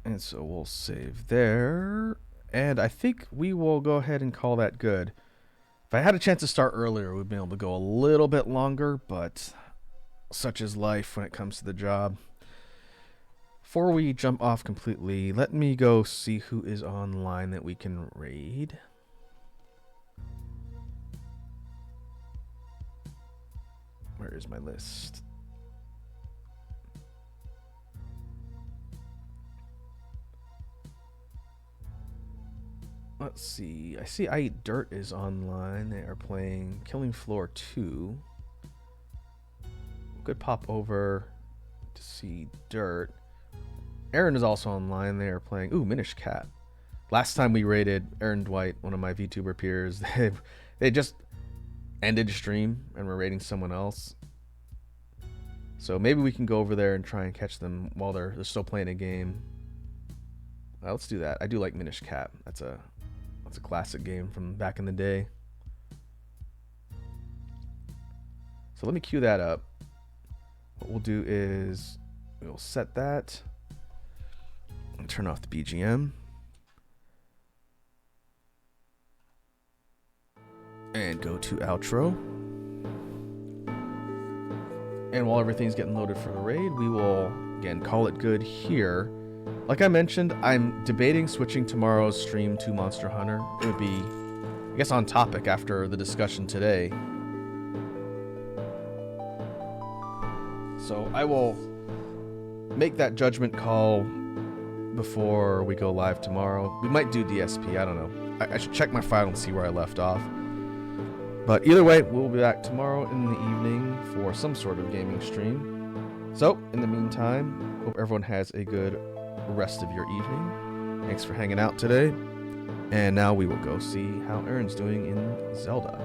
And so we'll save there. And I think we will go ahead and call that good. If I had a chance to start earlier, we'd be able to go a little bit longer, but such is life when it comes to the job. Before we jump off completely, let me go see who is online that we can raid. Where is my list? Let's see. I see I Eat Dirt is online. They are playing Killing Floor 2. Could pop over to see Dirt. Aaron is also online. They are playing... Ooh, Minish Cat. Last time we raided Aaron Dwight, one of my VTuber peers, they just ended stream and we're raiding someone else. So maybe we can go over there and try and catch them while they're still playing a game. Let's do that. I do like Minish Cat. That's a classic game from back in the day. So let me queue that up. What we'll do is we'll set that and turn off the BGM. And go to outro. And while everything's getting loaded for the raid, we will again call it good here. Like I mentioned, I'm debating switching tomorrow's stream to Monster Hunter. It would be, I guess, on topic after the discussion today. So I will make that judgment call before we go live tomorrow. We might do DSP, I don't know. I should check my file and see where I left off. But either way, we'll be back tomorrow in the evening for some sort of gaming stream. So, in the meantime, hope everyone has a good rest of your evening. Thanks for hanging out today. And now we will go see how Aaron's doing in Zelda.